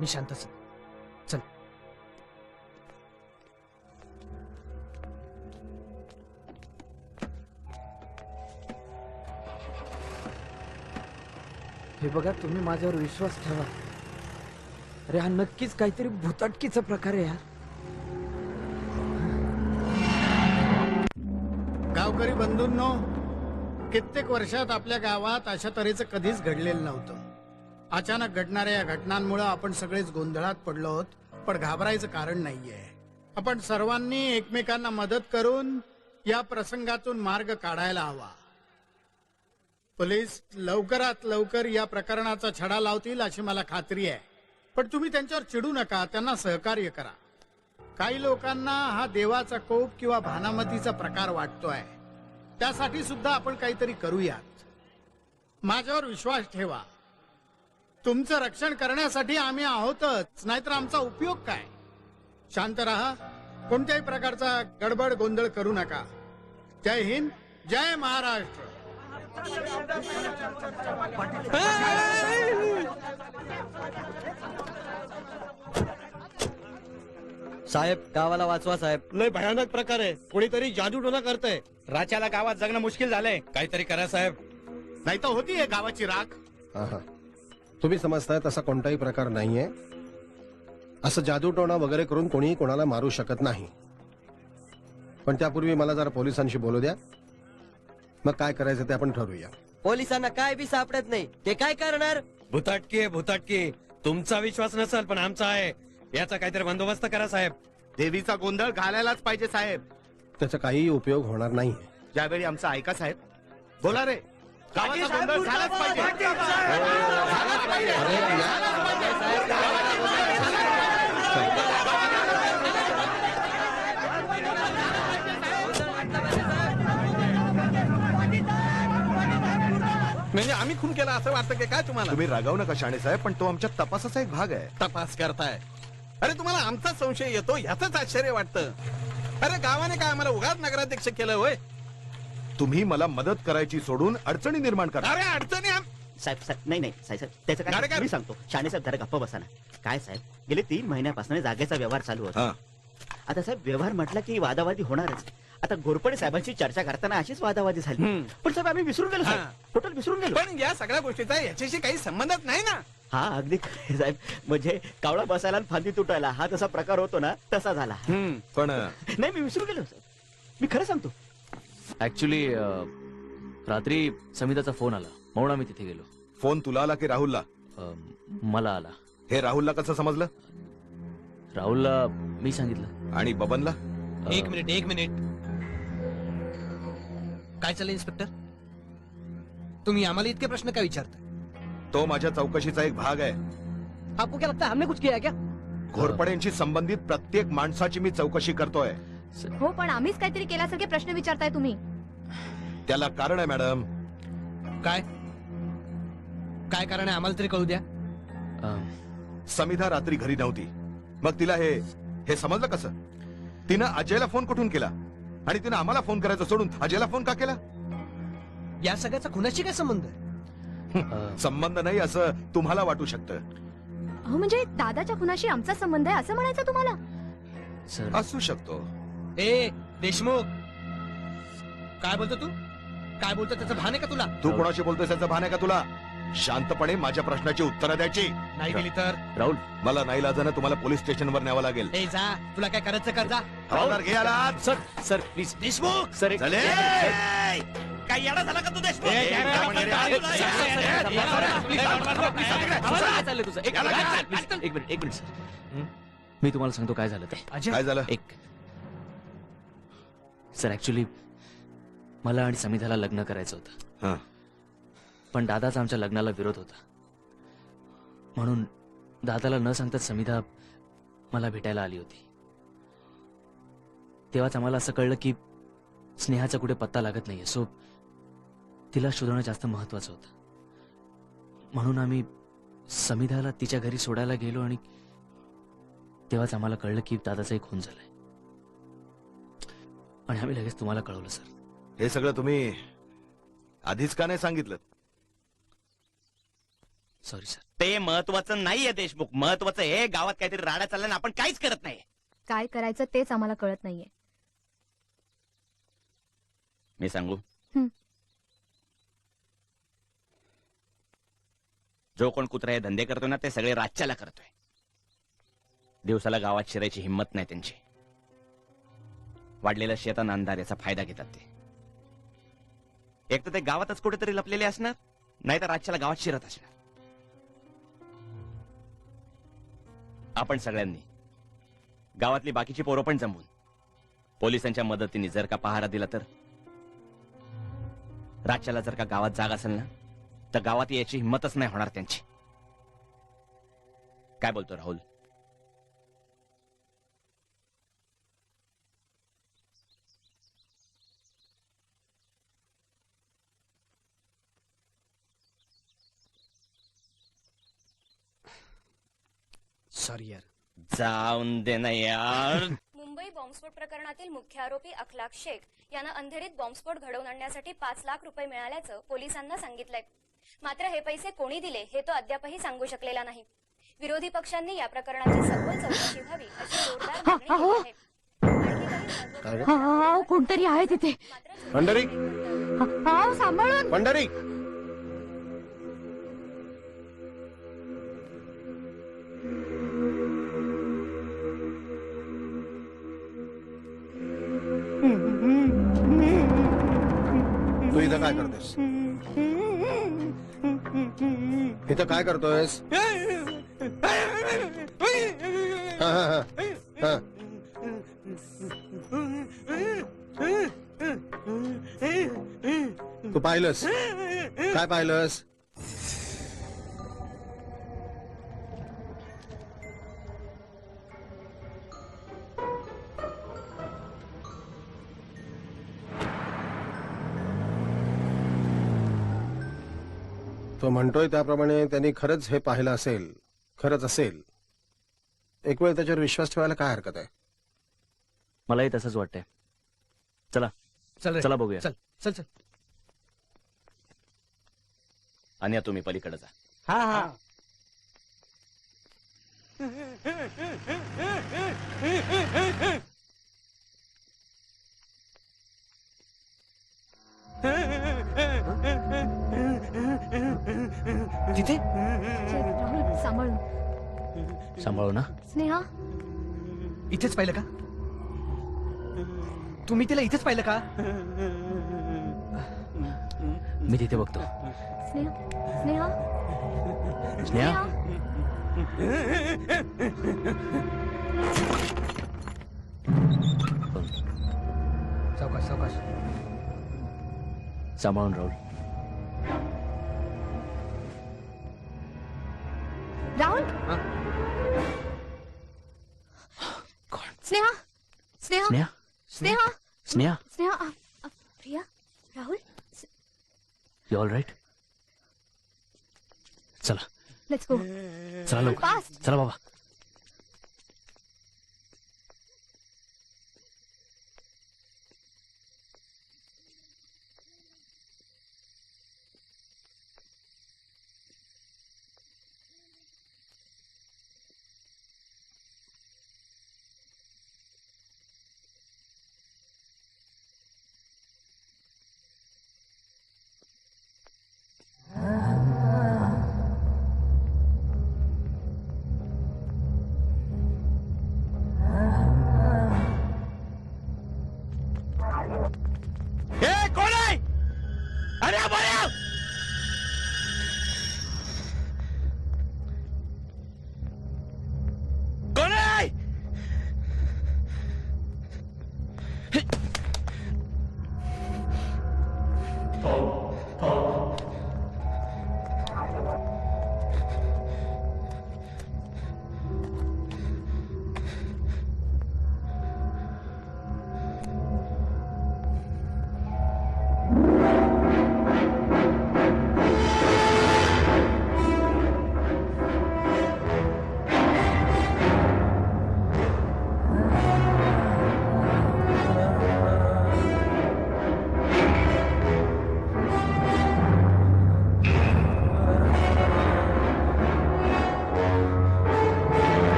[SPEAKER 14] मी शांतच. चल.
[SPEAKER 16] हे बघा तुम्ही माझ्यावर विश्वास ठेवा. अरे हा नक्कीच काहीतरी भूताटकीचा प्रकार आहे यार.
[SPEAKER 7] गावकरी बंधूंनो, कित्येक वर्षात आपल्या गावात अशा तऱ्हेचं कधीच घडलेलं नव्हतं. अचानक घडणाऱ्या या घटनांमुळे आपण सगळेच गोंधळात पडलो आहोत, पण घाबरायचं कारण नाहीये. आपण सर्वांनी एकमेकांना मदत करून या प्रसंगातून मार्ग काढायला हवा. पोलीस लवकरात लवकर या प्रकरणाचा छडा लावतील अशी मला खात्री आहे. पण तुम्ही त्यांच्यावर चिडू नका, त्यांना सहकार्य करा. काही लोकांना हा देवाचा कोप किंवा भानामतीचा प्रकार वाटतोय, त्यासाठी सुद्धा आपण काहीतरी करूयात. माझ्यावर विश्वास ठेवा. तुमचं रक्षण करण्यासाठी आम्ही आहोतच, नाहीतर आमचा उपयोग काय. शांत राहा, कोणत्याही प्रकारचा गडबड गोंधळ करू नका. जय हिंद, जय महाराष्ट्र.
[SPEAKER 3] साहेब गावाला वाचवा साहेब. लय भयानक प्रकार आहे. कोणीतरी जादूटोना करतंय.
[SPEAKER 2] राजाला गावात जगणं मुश्किल झालंय. काहीतरी करा साहेब, नाही तर होतीये गावाची राख.
[SPEAKER 6] तुम्ही समजताय तसा कोणताही प्रकार नाहीये. असं जादूटोणा वगैरे करून कोणीही कोणाला मारू शकत नाही. पण त्यापूर्वी मला जरा पोलिसांशी बोलू द्या, मग काय करायचं ते आपण ठरवूया.
[SPEAKER 3] पोलिसांना काय बी सापडत नाही, ते काय करणार.
[SPEAKER 5] भुताटकी आहे भुताटकी. तुमचा विश्वास नसेल पण आमचा आहे. याचा काहीतरी बंदोबस्त करा साहेब.
[SPEAKER 12] देवीचा गोंधळ घालायलाच पाहिजे साहेब.
[SPEAKER 6] त्याचा काहीही उपयोग होणार नाही.
[SPEAKER 12] ज्यावेळी आमचं ऐका साहेब. बोला रे. गावाचा गोंधळ झालाच पाहिजे.
[SPEAKER 2] म्हणजे आम्ही खून केला असं वाटतं की काय तुम्हाला?
[SPEAKER 10] तुम्ही रागावू नका शाणे साहेब, पण तो आमच्या तपासाचा एक भाग आहे.
[SPEAKER 2] तपास करताय? अरे तुम्हाला आमचा संशय येतो ह्याच आश्चर्य वाटतं. अरे गावाने काय आम्हाला उगाच नगराध्यक्ष केलं होय?
[SPEAKER 10] तुम्ही मला मदत करायची सोडून अडचणी निर्माण करा.
[SPEAKER 2] अरे अडचणी
[SPEAKER 12] साहेब नाही नाही साहेब त्याचं काय मी सांगतो. शाणे साहेब जरा गप्प बसा ना. काय साहेब, गेले 3 महिन्यापासून जागेचा व्यवहार चालू होता. आता साहेब व्यवहार म्हटलं की वादावादी होणारच. आता घोरपडे साहेबांची चर्चा करताना अशीच वादावादी झाली. पण साहेब आम्ही विसरून गेलो साहेब. टोटल विसरून गेलो.
[SPEAKER 2] पण या सगळ्या गोष्टीचा याच्याशी काही संबंधच नाही ना.
[SPEAKER 12] हा अगदी साहेब, म्हणजे कावळा बसायला आणि फांदी तुटायला हा जसा प्रकार होतो ना तसा झाला.
[SPEAKER 10] पण
[SPEAKER 12] नाही मी विसरून गेलो साहेब. मी खरं सांगतो.
[SPEAKER 11] ऍक्च्युली रात्री समिताचा फोन आला म्हणून आम्ही तिथे गेलो.
[SPEAKER 10] फोन तुला आला की राहुलला?
[SPEAKER 11] मला आला.
[SPEAKER 10] हे राहुलला कसं समजलं?
[SPEAKER 11] राहुलला मी सांगितलं.
[SPEAKER 10] आणि बबनला?
[SPEAKER 14] एक मिनिट काय चाललंय इन्स्पेक्टर? तुम्ही आम्हाला इतके प्रश्न काय विचारता?
[SPEAKER 10] तो माझ्या चौकशीचा एक भाग आहे.
[SPEAKER 4] आपको क्या लगता है हमने कुछ किया है क्या?
[SPEAKER 10] घोरपड्यांशी संबंधित प्रत्येक माणसाची मी चौकशी करतोय.
[SPEAKER 1] हो पण आम्हीच काहीतरी केल्यासारखे प्रश्न विचारताय तुम्ही.
[SPEAKER 10] त्याला कारण आहे मॅडम.
[SPEAKER 14] काय काय कारण आहे आम्हाला तरी कळू द्या.
[SPEAKER 10] समिधा रात्री घरी नव्हती. मग तिला हे समजलं कसं? तिनं अजयला फोन कुठून केला आणि तिनं आम्हाला फोन करायचा सोडून अजयला फोन का केला?
[SPEAKER 14] या सगळ्याचा खुनाशी काय संबंध आहे?
[SPEAKER 10] संबंध नाही असं तुम्हाला वाटू शकतं.
[SPEAKER 1] हो म्हणजे दादाच्या खुनाशी आमचा संबंध आहे असं म्हणायचं तुम्हाला?
[SPEAKER 10] असू शकतो.
[SPEAKER 14] ए देशमुख, काय बोलतो तू? काय बोलतो त्याचं भान आहे का तुला?
[SPEAKER 10] तू कोणाशी बोलतोय त्याचं भान आहे का तुला? शांतपणे माझ्या प्रश्नाची उत्तरं द्यायची.
[SPEAKER 14] नाही दिली तर
[SPEAKER 10] राहुल, मला नाही लाजानं तुम्हाला पोलीस स्टेशनवर न्यावं लागेल.
[SPEAKER 14] ए जा, तुला काय करायचं कर जा.
[SPEAKER 10] हवालदार घे याला.
[SPEAKER 11] Sir please.
[SPEAKER 14] देशमुख
[SPEAKER 11] सर
[SPEAKER 12] काय येडा झाला का तू देशमुख?
[SPEAKER 11] एक मिनिट सर, मी तुम्हाला सांगतो काय झालं ते.
[SPEAKER 10] काय झालं?
[SPEAKER 11] सर ऍक्च्युली मला आणि समिधाला लग्न करायचं होतं. पण दादाचा आमच्या लग्नाला विरोध होता. म्हणून दादाला न सांगताच समिधा मला भेटायला आली होती. तेव्हाच आम्हाला असं कळलं की स्नेहाचा कुठे पत्ता लागत नाहीये. सो तिला शोधणं जास्त महत्वाचं होतं. म्हणून आम्ही समिधाला तिच्या घरी सोडायला गेलो आणि तेव्हाच आम्हाला कळलं की दादाचा एक खून झालाय. आणि आम्ही लगेच तुम्हाला कळवलं सर.
[SPEAKER 10] हे सगळं तुम्ही आधीच का नाही सांगितलं?
[SPEAKER 11] Sorry sir.
[SPEAKER 8] ते महत्वाचं नाहीये देशमुख. महत्वाचं हे गावात काहीतरी राडा चालला ना आपण काहीच करत नाही.
[SPEAKER 1] काय करायचं तेच आम्हाला कळत नाहीये.
[SPEAKER 8] मी सांगू? जो कोण कुत्रा हे धंदे करतोय ना ते सगळे रातच्याला करतोय. दिवसाला गावात शिरायची हिंमत नाही त्यांची. वाढलेला शेतान अंधार याचा फायदा घेतात ते. एक तर ते गावातच कुठेतरी लपलेले असणार, नाही तर रातच्याला गावात शिरत असणार. आपण सगळ्यांनी गावातली बाकीची पोरं पण जमवून पोलिसांच्या मदतीने जर का पहारा दिला तर रातच्याला जर का गावात जाग असेल ना तर गावात याची हिंमतच नाही होणार त्यांची. काय बोलतो राहुल?
[SPEAKER 14] सॉरी यार.
[SPEAKER 8] जाऊन दे ना यार.
[SPEAKER 13] मुंबई बॉम्बस्फोट प्रकरणातील मुख्य आरोपी अखलाक शेख यांना अंधेरीत बॉम्बस्फोट घडवून आणण्यासाठी 5 लाख रुपये मिळाल्याचं पोलिसांना सांगितलंय. मात्र हे पैसे कोणी दिले हे तो अद्यापही सांगू शकलेला नाही. विरोधी पक्षांनी या प्रकरणाची सखोल चौकशी व्हावी अशी जोरदार मागणी केली आहे.
[SPEAKER 1] कोणतरी आहे तिथे.
[SPEAKER 6] पंढरी,
[SPEAKER 1] सांभाळून.
[SPEAKER 6] पंढरी, तू इथं काय करतोयस? इथं काय करतोयस? हा, हा, हा, हा. तू पाहिलंस? काय पाहिलंस? तो म्हणतोय त्याप्रमाणे त्यांनी खरंच हे पाहिलं असेल, खरंच असेल. एक वेळ त्याच्यावर विश्वास ठेवायला काय हरकत आहे?
[SPEAKER 11] मलाही तसंच वाटतंय. चला
[SPEAKER 14] चल
[SPEAKER 11] चला बघूया.
[SPEAKER 14] चल चल चल.
[SPEAKER 8] आणि तुम्ही पलीकडे जा.
[SPEAKER 16] हा हा.
[SPEAKER 14] तिथे
[SPEAKER 1] सांभाळून.
[SPEAKER 11] सांभाळू ना.
[SPEAKER 1] स्नेहा
[SPEAKER 14] इथेच पाहिलं का? तुम्ही तिला इथेच पाहिलं का?
[SPEAKER 11] मी तिथे बघतो.
[SPEAKER 1] स्नेहा स्नेहा
[SPEAKER 11] स्नेहा.
[SPEAKER 14] सावकाश सावकाश.
[SPEAKER 11] सांभाळून Rahul.
[SPEAKER 1] Rahul. Sneha Sneha
[SPEAKER 11] Sneha
[SPEAKER 1] Sneha
[SPEAKER 11] Sneha
[SPEAKER 1] Sneha Priya Rahul.
[SPEAKER 11] You all right? चला
[SPEAKER 1] लेट्स गो.
[SPEAKER 11] चला लवकर.
[SPEAKER 1] फास्ट.
[SPEAKER 11] चला बाबा.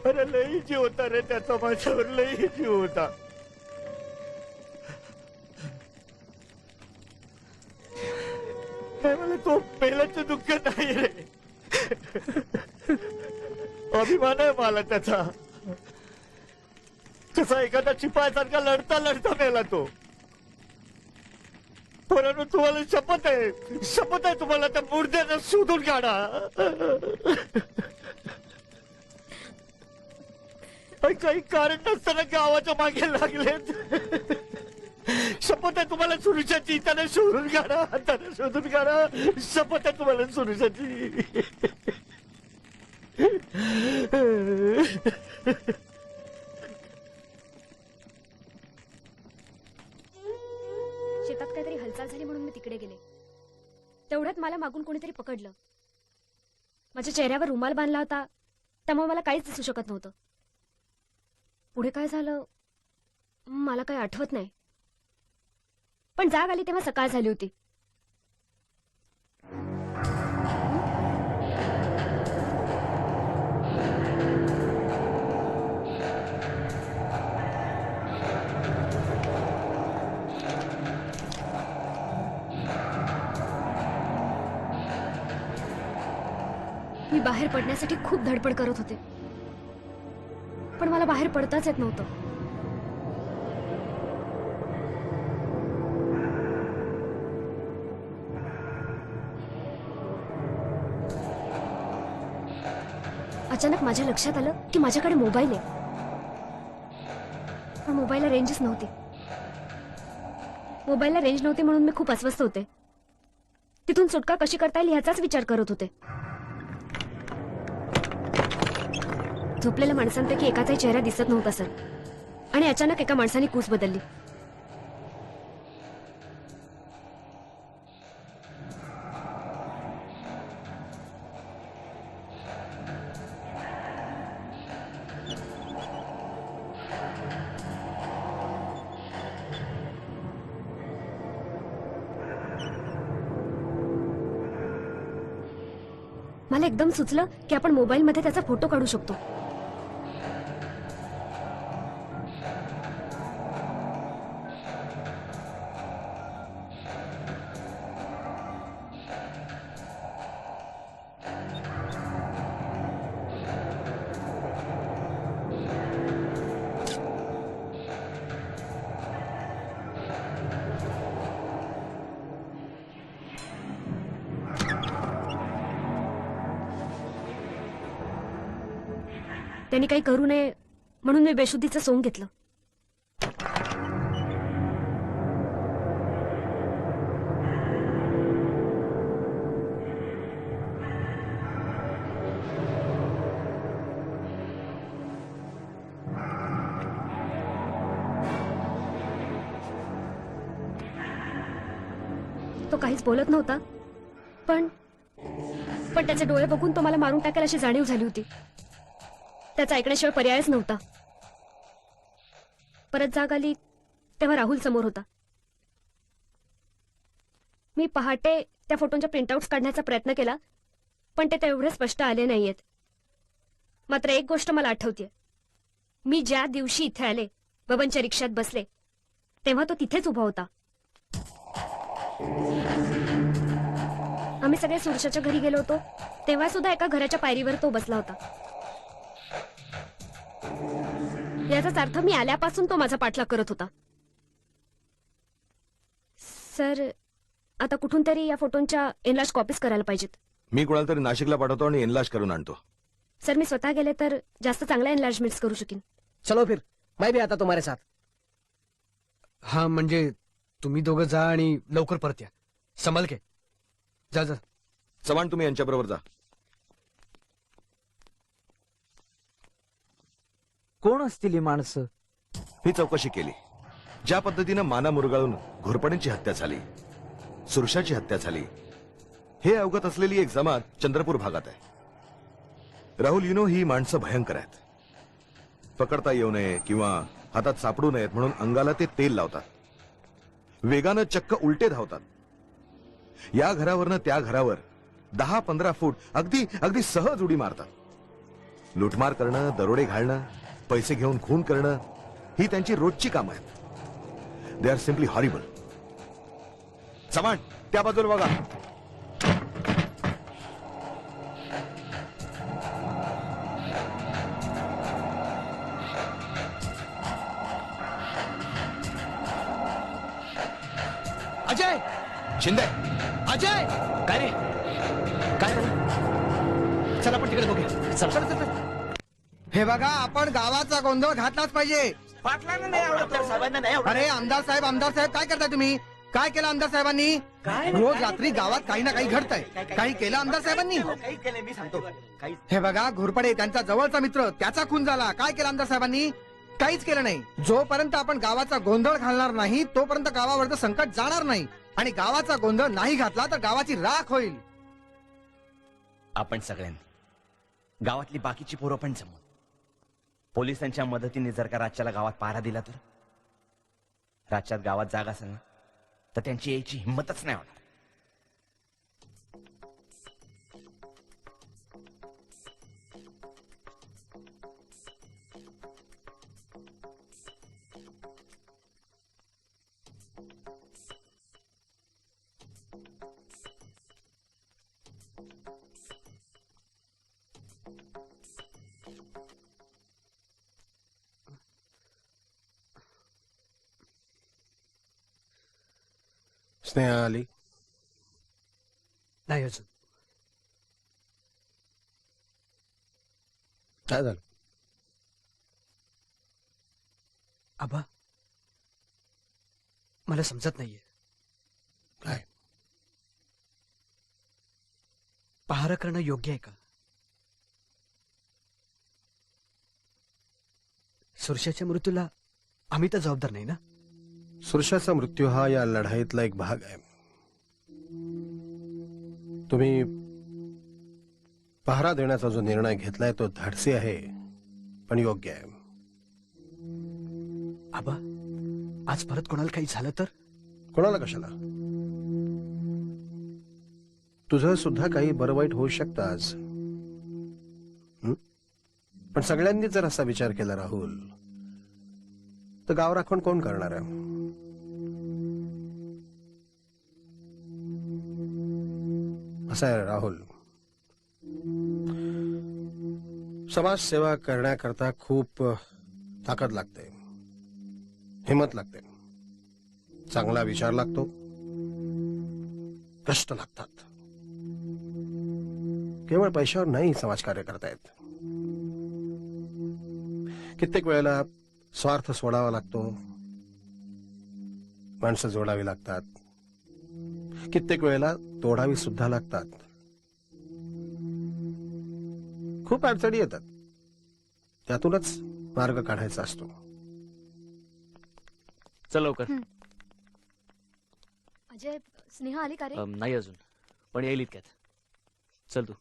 [SPEAKER 9] अरे लई जीव होता रे त्याचा, माझ्यावर लई जीव होता. मला तो पहिल्याचं दुःख नाही रे, अभिमान आहे मला त्याचा. कसा एखादा शिपायासारखा लढता लढता मेला तो. परंतु तुम्हाला शपथ आहे तुम्हाला त्या मुर्द्यानं शोधून काढा. काही कारण नसताना गावाच्या मागे लागलेत. शपथ आहे तुम्हाला सुरुशाची, त्याला शोधून काढा, त्याला शोधून काढा. शपथ आहे तुम्हाला सुरुशाची.
[SPEAKER 13] शेतात काहीतरी हालचाल झाली म्हणून मी तिकडे गेले. तेवढ्यात मला मागून कोणीतरी पकडलं. माझ्या चेहऱ्यावर रुमाल बांधला होता, त्यामुळे मला काहीच दिसू शकत नव्हतं. पुढे काय झालं मला काही आठवत नाही, पण जाग आली तेव्हा सकाळ झाली होती. मी बाहेर पडण्यासाठी खूप धडपड करत होते, पण मला बाहेर पडताच येत नव्हतं. अचानक माझ्या लक्षात आलं की माझ्याकडे मोबाईल आहे, पण मोबाईलला रेंजच नव्हती. मोबाईलला रेंज नव्हती म्हणून मी खूप अस्वस्थ होते. तिथून सुटका कशी करता येईल ह्याचाच विचार करत होते. झोपलेल्या माणसांपैकी एकाचाही चेहरा दिसत नव्हता सर, आणि अचानक एका माणसाने कूस बदलली. मला एकदम सुचलं की आपण मोबाईलमध्ये त्याचा फोटो काढू शकतो. त्यांनी काही करू नये म्हणून मी बेशुद्धीचं सोंग घेतलं. तो काहीच बोलत नव्हता, पण त्याचे डोळे बघून तो मला मारून टाकेल अशी जाणीव झाली होती. त्याचा ऐकण्याशिवाय पर्यायच नव्हता. परत जाग आली तेव्हा राहुल समोर होता. मी पहाटे त्या फोटोंच्या प्रिंटआउट्स काढण्याचा प्रयत्न केला, पण ते तेवढे स्पष्ट आले नाहीयेत. मात्र एक गोष्ट मला आठवतेय. मी ज्या दिवशी इथे आले, बबनच्या रिक्षात बसले, तेव्हा तो तिथेच उभा होता. आम्ही सगळे सुरशाच्या घरी गेलो होतो, तेव्हा सुद्धा एका घराच्या पायरीवर तो बसला होता. याचाच अर्थ मी आल्यापासून तो माझा पाठलाग करत होता. सर, आता कुठून तरी या फोटोंच्या एनलार्ज कॉपीज करायला पाहिजेत.
[SPEAKER 10] मी कोणाला तरी नाशिकला पाठवतो आणि एनलार्ज करून आणतो.
[SPEAKER 13] सर, मी स्वतः गेले तर जास्त चांगल्या एनलार्जमेंट्स करू शकेन.
[SPEAKER 4] चलो फिर, मैं भी आता तुम्हारे साथ.
[SPEAKER 14] हा, म्हणजे तुम्ही दोघं जा आणि लवकर परत या. संभाल के जा.
[SPEAKER 10] चव्हाण, तुम्ही यांच्याबरोबर जा.
[SPEAKER 16] कोण असतील ही माणसं?
[SPEAKER 10] मी चौकशी केली. ज्या पद्धतीनं माना मुरगाळून घोरपड्यांची हत्या झाली, सुरशाची हत्या झाली, हे अवगत असलेली एक जमात चंद्रपूर भागात आहे. राहुल, ही माणसं भयंकर आहेत. पकडता येऊ नये किंवा हातात सापडू नयेत म्हणून अंगाला ते तेल लावतात. वेगानं चक्क उलटे धावतात. या घरावरनं त्या घरावर 10-15 फूट अगदी अगदी सहज उडी मारतात. लुटमार करणं, दरोडे घालणं, पैसे घेऊन खून करणं ही त्यांची रोजची कामं आहेत. They are simply horrible. Chavan, त्या बाजूला बघा.
[SPEAKER 14] अजय,
[SPEAKER 10] शिंदे,
[SPEAKER 14] अजय,
[SPEAKER 11] काय रे? काय झालं?
[SPEAKER 14] चला आपण तिकडे बघूया. चल चल चल. हे बघा, आपण गावाचा गोंधळ घातलाच पाहिजे.
[SPEAKER 12] पाटलांना नाही आवडत, साहेबांना नाही आवडत.
[SPEAKER 14] अरे आमदार साहेब काय करताय तुम्ही? काय केलं आमदार साहेबांनी? रोज रात्री गावात काही ना काही घडतंय. काही केलं आमदार साहेबांनी?
[SPEAKER 12] काही केलंय मी सांगतो. काही
[SPEAKER 14] हे बघा, घोरपडे त्यांचा जवळचा मित्र, त्याचा खून झाला. काय केलं आमदार साहेबांनी? काहीच केलं नाही. जोपर्यंत आपण गावाचा गोंधळ घालणार नाही तोपर्यंत गावावरचं संकट जाणार नाही. आणि गावाचा गोंधळ नाही घातला तर गावाची राख होईल.
[SPEAKER 8] आपण सगळ्यांनी, गावातली बाकीची पोरं पण जमून पोलिसांच्या मदतीने जर का रातच्याला गावात पहारा दिला तर रातच्यात गावात जाग असेल ना तर त्यांची यायची हिंमतच नाही होणार.
[SPEAKER 6] स्नेहा आली?
[SPEAKER 14] नाही अजून.
[SPEAKER 6] काय झालं?
[SPEAKER 14] आबा, मला समजत नाहीये.
[SPEAKER 6] काय?
[SPEAKER 14] पहारा करणं योग्य आहे का? सुरशाच्या मृत्यूला आम्ही तर जबाबदार नाही ना?
[SPEAKER 6] सुरशाचा मृत्यू हा या लढाईतला एक भाग आहे. तुम्ही पहारा देण्याचा जो निर्णय घेतलाय तो धाडसी आहे पण योग्य आहे.
[SPEAKER 14] आबा, आज परत कोणाला काही झालं तर?
[SPEAKER 6] कोणाला कशाला? तुझं सुद्धा काही बरं वाईट होऊ शकतं आज. पण सगळ्यांनी जर असा विचार केला राहुल तर गाव राखण कोण करणार आहे? असं आहे राहुल, समाजसेवा करण्याकरता खूप ताकद लागते, हिंमत लागते, चांगला विचार लागतो, कष्ट लागतात. केवळ पैशावर नाही समाजकार्य करता येत. कित्येक वेळेला स्वार्थ सोडावा लागतो, माणसं जोडावी लागतात, कित्येक वेळेला तोडावी सुद्धा लागतात. खूप अडचणी येतात, त्यातूनच मार्ग काढायचा असतो.
[SPEAKER 11] चल लवकर.
[SPEAKER 1] अजय, स्नेहा आली का रे?
[SPEAKER 11] नाही अजून, पण येईल इतक्यात. चल तू.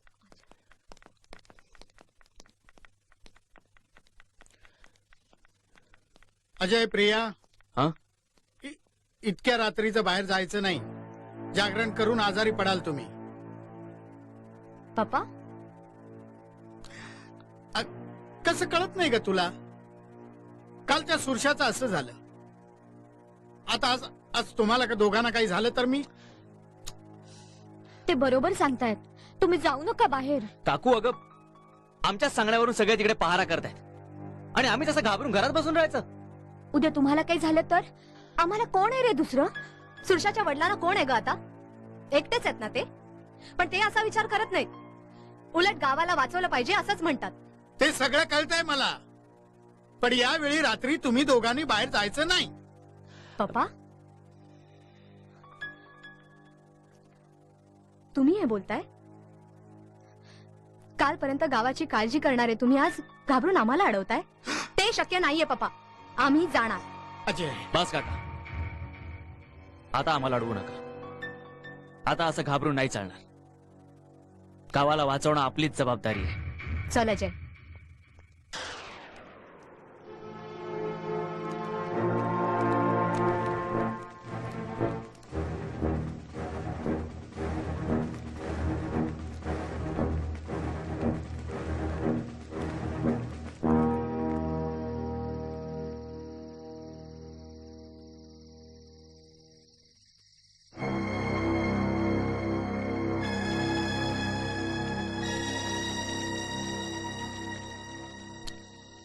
[SPEAKER 7] अजय, प्रिया,
[SPEAKER 11] हा?
[SPEAKER 7] इतक्या रात्रीचं बाहेर जायचं नाही. जागरण करून आजारी पडाल तुम्ही.
[SPEAKER 1] पप्पा,
[SPEAKER 7] कसं कळत नाही ग तुला? कालच्या सुरशाचं असं झालं, आता आज आज तुम्हाला का दोघांना काही झालं तर मी?
[SPEAKER 1] ते बरोबर सांगतायत. तुम्ही जाऊ नका बाहेर.
[SPEAKER 11] काकू, अगं आमच्या सांगण्यावरून सगळे तिकडे पहारा करतायत आणि आम्ही तसं घाबरून घरात बसून राहायचं?
[SPEAKER 1] उद्या तुम्हाला काही झालं तर आम्हाला कोण आहे रे दुसरं? सुरशाच्या वडिलांना कोण आहे ग आता? एकटेच आहेत ना ते? पण ते असा विचार करत नाहीत. उलट गावाला वाचवलं पाहिजे असंच म्हणतात.
[SPEAKER 7] ते सगळं कळतंय मला, पण यावेळी रात्री तुम्ही दोघांनी बाहेर जायचं नाही.
[SPEAKER 1] पप्पा, तुम्ही हे बोलताय? कालपर्यंत गावाची काळजी करणारे तुम्ही आज घाबरून आम्हाला अडवताय? ते शक्य नाहीये पप्पा. आम्ही जाणार.
[SPEAKER 7] अजय
[SPEAKER 11] बस काका, आता आम्हाला अडवू नका. आता असं घाबरून नाही चालणार. गावाला वाचवणं आपलीच जबाबदारी आहे.
[SPEAKER 1] चल अजय.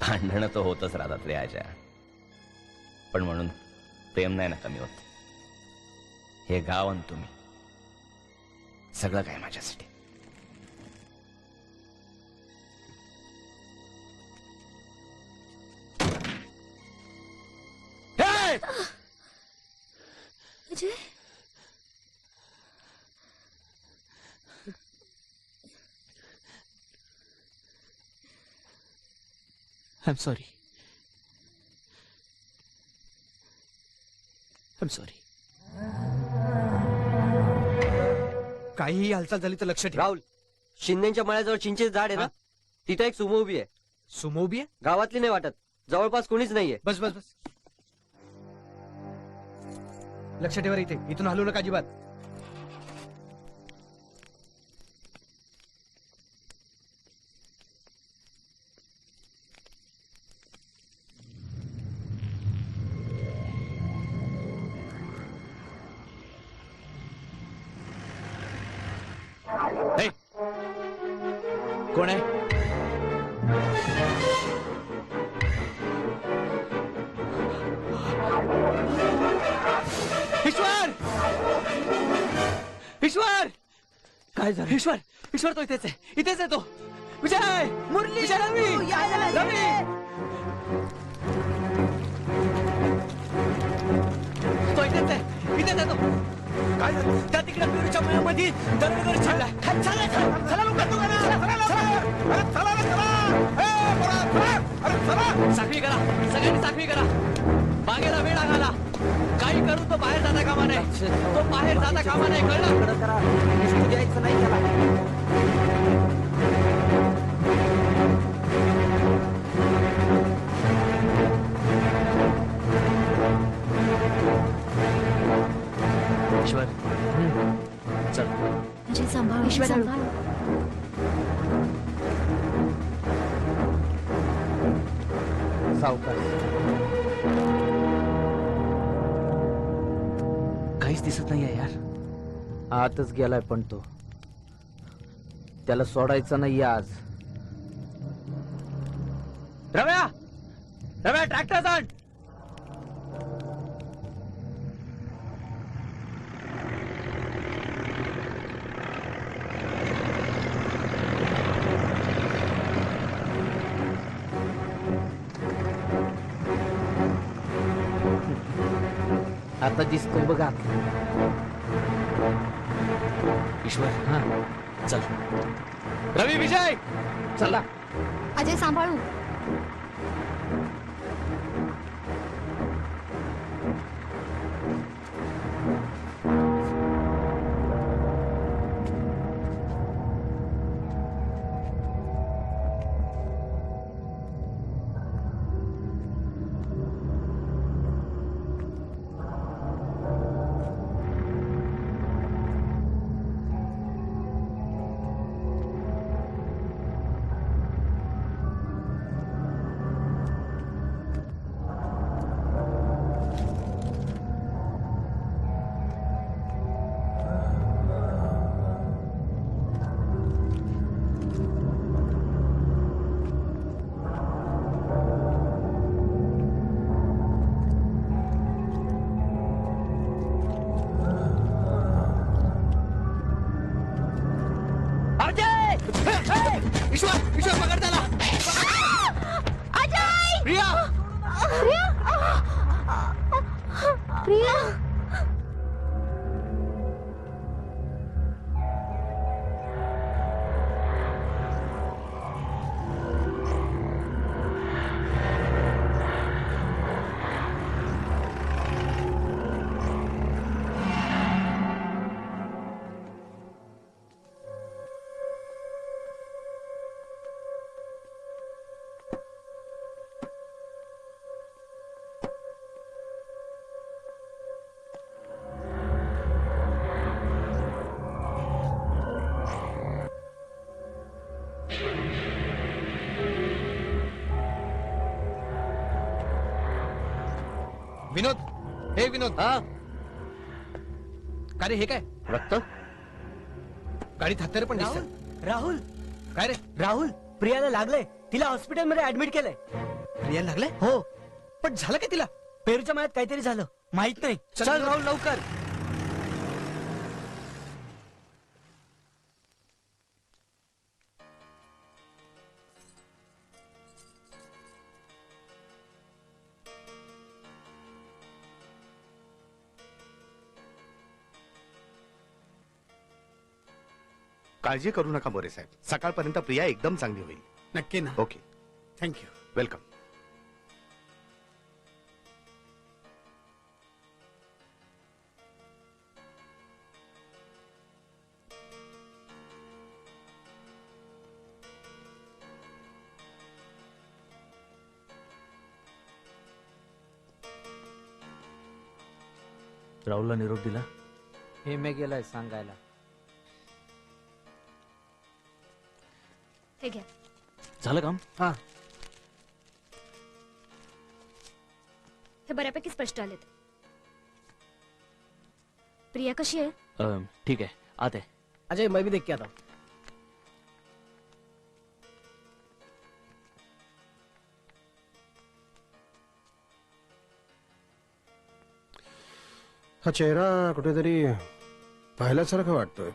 [SPEAKER 8] भांडणं तर होतच राहतात रे आजा, पण म्हणून प्रेम नाही ना कमी होत. हे गाव आणि तुम्ही सगळं काय माझ्यासाठी.
[SPEAKER 1] Ajay
[SPEAKER 11] I'm sorry. I'm sorry.
[SPEAKER 14] काहीही हालचाल झाली तर लक्ष ठेव.
[SPEAKER 3] राहुल, शिंदेच्या मळ्याजवळ चिंचेचं झाड आहे ना, तिथे एक सुमो उभी आहे.
[SPEAKER 14] सुमो उभी आहे?
[SPEAKER 3] गावातली नाही वाटत, जवळपास कोणीच नाहीये.
[SPEAKER 14] बस बस बस, लक्ष ठेवा इथे. इथून हलू नका अजिबात.
[SPEAKER 11] हे, कोण आहे? ईश्वर! ईश्वर!
[SPEAKER 16] काय झालं?
[SPEAKER 11] ईश्वर! ईश्वर तो इथेच आहे, इथेच आहे तो. विजय! मुरली! विजय रवी! रवी! तो इथेच आहे, इथेच आहे तो. काय झालं? त्या तिकडे पिरूच्या मळ्यामध्ये दरडगर छाडला. चला लवकर तू करा. साखळी करा, सगळ्यांनी साखळी करा. बागेला वेळ घाला. काही करू तो बाहेर जाता कामा नाही. तो बाहेर जाता कामा नाही, कळलं? द्यायचं नाही त्याला. ईश्वर चल.
[SPEAKER 1] अजय सांभाळ. ईश्वर सांभाळ.
[SPEAKER 16] सावकाश.
[SPEAKER 11] काहीच दिसत नाहीये यार.
[SPEAKER 16] आतच गेलाय, पण तो त्याला सोडायचा नाहीये आज.
[SPEAKER 11] रव्या! रव्या, ट्रॅक्टर आण.
[SPEAKER 16] आता दिसतो बघा.
[SPEAKER 11] ईश्वर, हा चल. रवी, विजय
[SPEAKER 16] चला.
[SPEAKER 1] अजय सांभाळू.
[SPEAKER 11] ईश्वर, ईश्वर पकड त्याला.
[SPEAKER 1] अजय!
[SPEAKER 11] प्रिया!
[SPEAKER 1] प्रिया! प्रिया!
[SPEAKER 14] विनोद, हे विनोद, का रे हे काय
[SPEAKER 3] रक्त?
[SPEAKER 14] गाडीत हत्यारे पण दिसतात.
[SPEAKER 15] राहुल
[SPEAKER 14] काय रे
[SPEAKER 15] राहुल, प्रियाला लागलंय, तिला हॉस्पिटलमध्ये ऍडमिट केलंय.
[SPEAKER 14] प्रियाला लागलंय?
[SPEAKER 15] हो.
[SPEAKER 14] पण झालं काय तिला?
[SPEAKER 15] पेरूच्या मळ्यात काहीतरी झालं, माहित नाही. चल राहुल लवकर.
[SPEAKER 10] काळजी करू नका मोरे साहेब, सकाळपर्यंत प्रिया एकदम चांगली होईल.
[SPEAKER 7] नक्की ना?
[SPEAKER 10] Okay,
[SPEAKER 7] thank you.
[SPEAKER 10] वेलकम.
[SPEAKER 11] राहुलला निरोप दिला?
[SPEAKER 16] हे मी गेलाय सांगायला.
[SPEAKER 13] हे घ्या.
[SPEAKER 11] झालं काम?
[SPEAKER 16] हा.
[SPEAKER 13] हे बऱ्यापैकी स्पष्ट आलेत. प्रिया कशी आहे?
[SPEAKER 11] ठीक आहे, आत आहे.
[SPEAKER 4] अजय मैं भी देख के आता हूं.
[SPEAKER 6] हा चेहरा कुठेतरी पाहिल्यासारखं वाटतोय.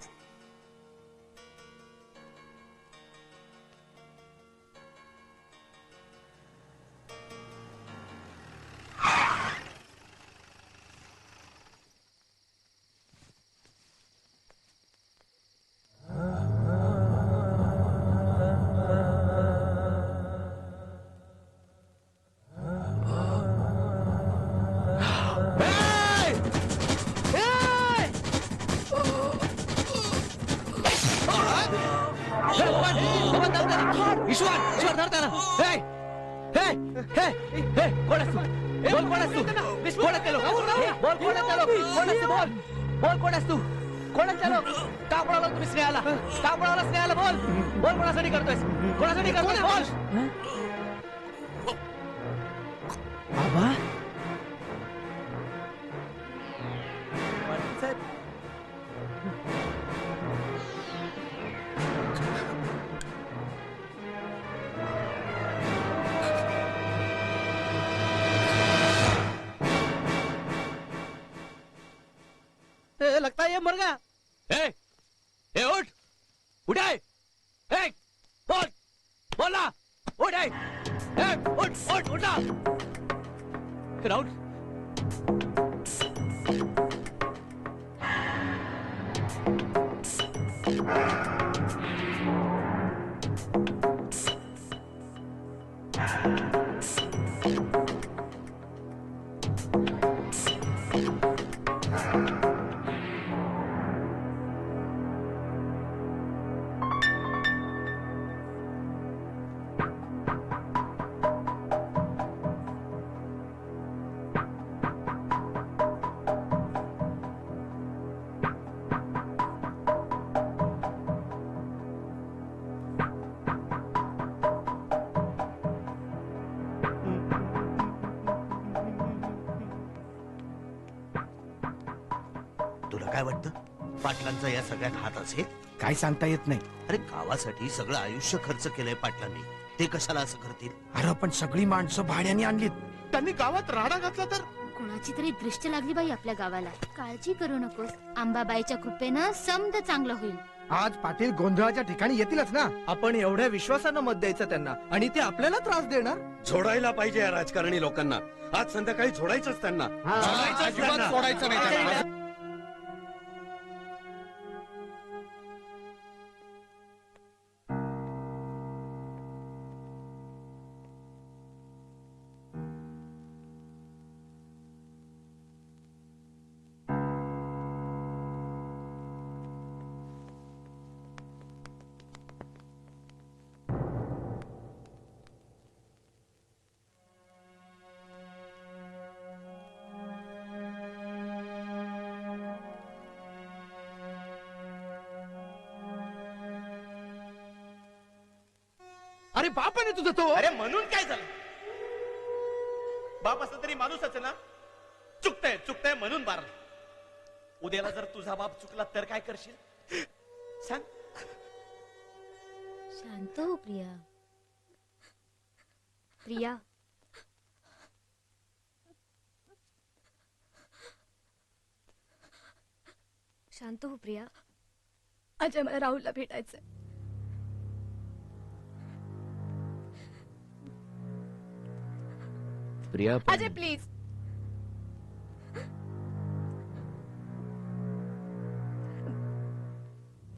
[SPEAKER 4] लगता है ये मर गया.
[SPEAKER 3] ए उठ, उठाय, बोल, बोला, उठाय, उठ, उठा. राहुल,
[SPEAKER 12] तुला काय वाटतं पाटलांचा या सगळ्यात हात असेल?
[SPEAKER 7] काय सांगता येत नाही.
[SPEAKER 12] अरे गावासाठी सगळं आयुष्य खर्च केलंय पाटलांनी, ते कशाला असं करतील?
[SPEAKER 7] अरे पण सगळी माणसं भाड्याने आणलीत.
[SPEAKER 10] त्यांनी गावात राडा घातला तर
[SPEAKER 1] कोणाची तरी दृष्टी लागली बाई आपल्या गावाला. काळजी करू नकोस, अंबाबाईच्या कृपेनं समद चांगलं होईल.
[SPEAKER 14] आज पाटील गोंधळाच्या ठिकाणी येतीलच ना. आपण एवढ्या विश्वासानं मत द्यायचं त्यांना आणि ते आपल्याला त्रास देणार.
[SPEAKER 2] झोडायला पाहिजे या राजकारणी लोकांना. आज संध्याकाळी झोडायचंच त्यांना.
[SPEAKER 14] अजिबात सोडायचं नाही त्यांना.
[SPEAKER 12] अरे बाप आहे तुझा तो. अरे म्हणून काय झालं? बाप असला तरी माणूसच आहे ना.
[SPEAKER 9] चुकतंय म्हणून मारलं. उद्याला जर तुझा बाप चुकला तर काय करशील सांग.
[SPEAKER 13] शांत हो प्रिया. प्रिया, शांत हो प्रिया.
[SPEAKER 1] अजय, मला राहुलला भेटायचंय.
[SPEAKER 11] Priya
[SPEAKER 1] Ajay please.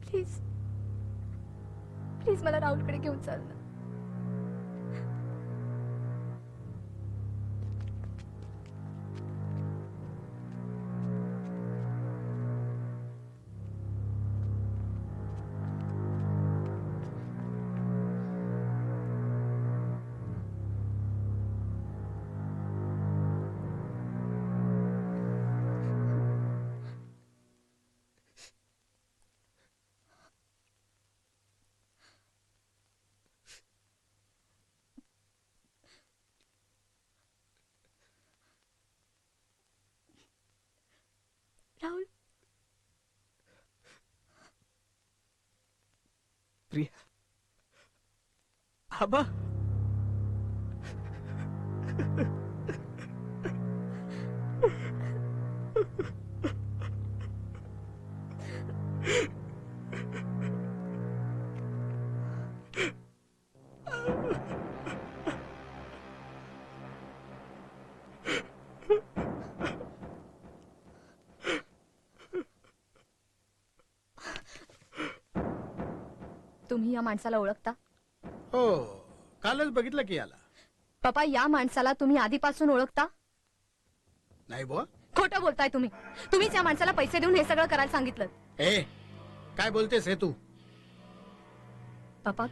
[SPEAKER 1] Please please मला राहुलकडे घेऊन चाल ना. राहुल,
[SPEAKER 16] प्रिया, आबा.
[SPEAKER 1] तुम्ही या माणसाला ओळखता?
[SPEAKER 7] हो, कालच बघितलं की याला.
[SPEAKER 1] पप्पा, या माणसाला तुम्ही आधीपासून ओळखता?
[SPEAKER 7] नाही बुवा.
[SPEAKER 1] खोटं बोलताय तुम्ही. तुम्हीच या माणसाला पैसे देऊन हे सगळं करायला सांगितलं.
[SPEAKER 7] ए, काय बोलतेस हे तू?
[SPEAKER 1] पप्पा,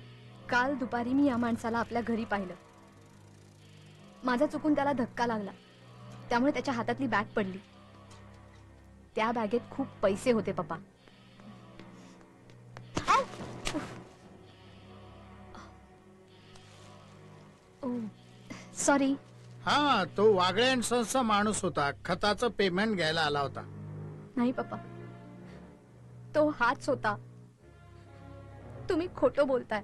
[SPEAKER 1] काल दुपारी मी या माणसाला आपल्या घरी पाहिलं. माझा चुकून त्याला धक्का लागला, त्यामुळे त्याच्या हातातली बॅग पडली. त्या बॅगेत खूप पैसे होते पप्पा. सॉरी.
[SPEAKER 7] हा, तो वागळे अँड सन्सचा माणूस होता. खताचं पेमेंट घ्यायला आला होता.
[SPEAKER 1] नाही पप्पा, तो हाच होता. तुम्ही खोटं बोलताय.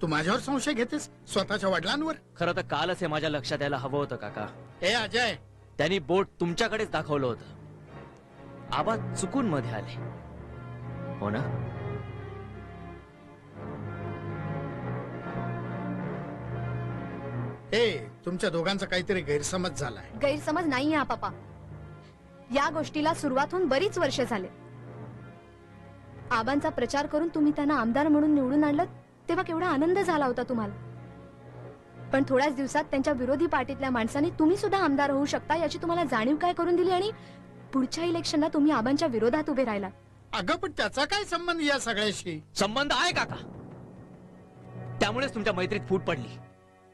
[SPEAKER 7] तू माझ्यावर संशय घेतेस? स्वतःच्या वडिलांवर?
[SPEAKER 11] खरं तर कालच हे माझ्या लक्षात यायला हवं होतं काका.
[SPEAKER 7] ए अजय,
[SPEAKER 11] त्यांनी बोट तुमच्याकडेच दाखवलं होतं. आबा चुकून मध्ये आले हो ना?
[SPEAKER 7] तुमच्या दोघांचा काहीतरी गैरसमज झालाय.
[SPEAKER 1] गैरसमज नाहीये हा पप्पा. या गोष्टीला सुरुवात होऊन बरीच वर्ष झाले. आबांचा प्रचार करून तुम्ही त्यांना आमदार म्हणून निवडून आणलं तेव्हा केवढा आनंद झाला होता तुम्हाला. पण थोड्याच दिवसात त्यांच्या विरोधी पार्टीतल्या माणसांनी तुम्ही सुद्धा आमदार होऊ शकता याची तुम्हाला जाणीव काय करून दिली आणि पुढच्या इलेक्शनला तुम्ही आबांच्या विरोधात उभे राहिला.
[SPEAKER 7] अगं, पण त्याचा काय संबंध या सगळ्याशी?
[SPEAKER 11] संबंध आहे काका. त्यामुळेच तुमच्या मैत्रीत फूट पडली.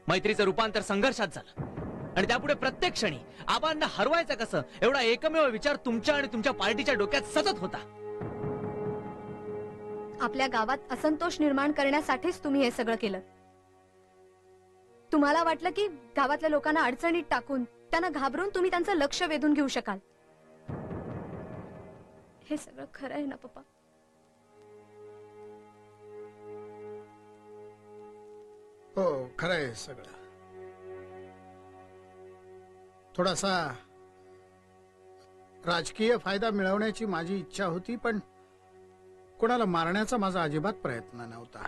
[SPEAKER 11] मैत्रीचं रूपांतर संघर्षात झालं आणि त्यापुढे प्रत्येक क्षणी आबांना हरवायचं कसं एवढा एकमेव विचार तुमच्या आणि तुमच्या पार्टीच्या डोक्यात सतत होता.
[SPEAKER 1] आपल्या गावात असंतोष निर्माण करण्यासाठीच तुम्ही हे सगळं केलं. तुम्हाला वाटलं की गावातल्या लोकांना अडचणीत टाकून त्यांना घाबरून तुम्ही त्यांचं लक्ष वेधून घेऊ शकाल. हे सगळं खरं आहे ना पप्पा?
[SPEAKER 7] हो, खरं आहे सगळं. थोडासा राजकीय फायदा मिळवण्याची माझी इच्छा होती, पण कोणाला मारण्याचा माझा अजिबात प्रयत्न नव्हता.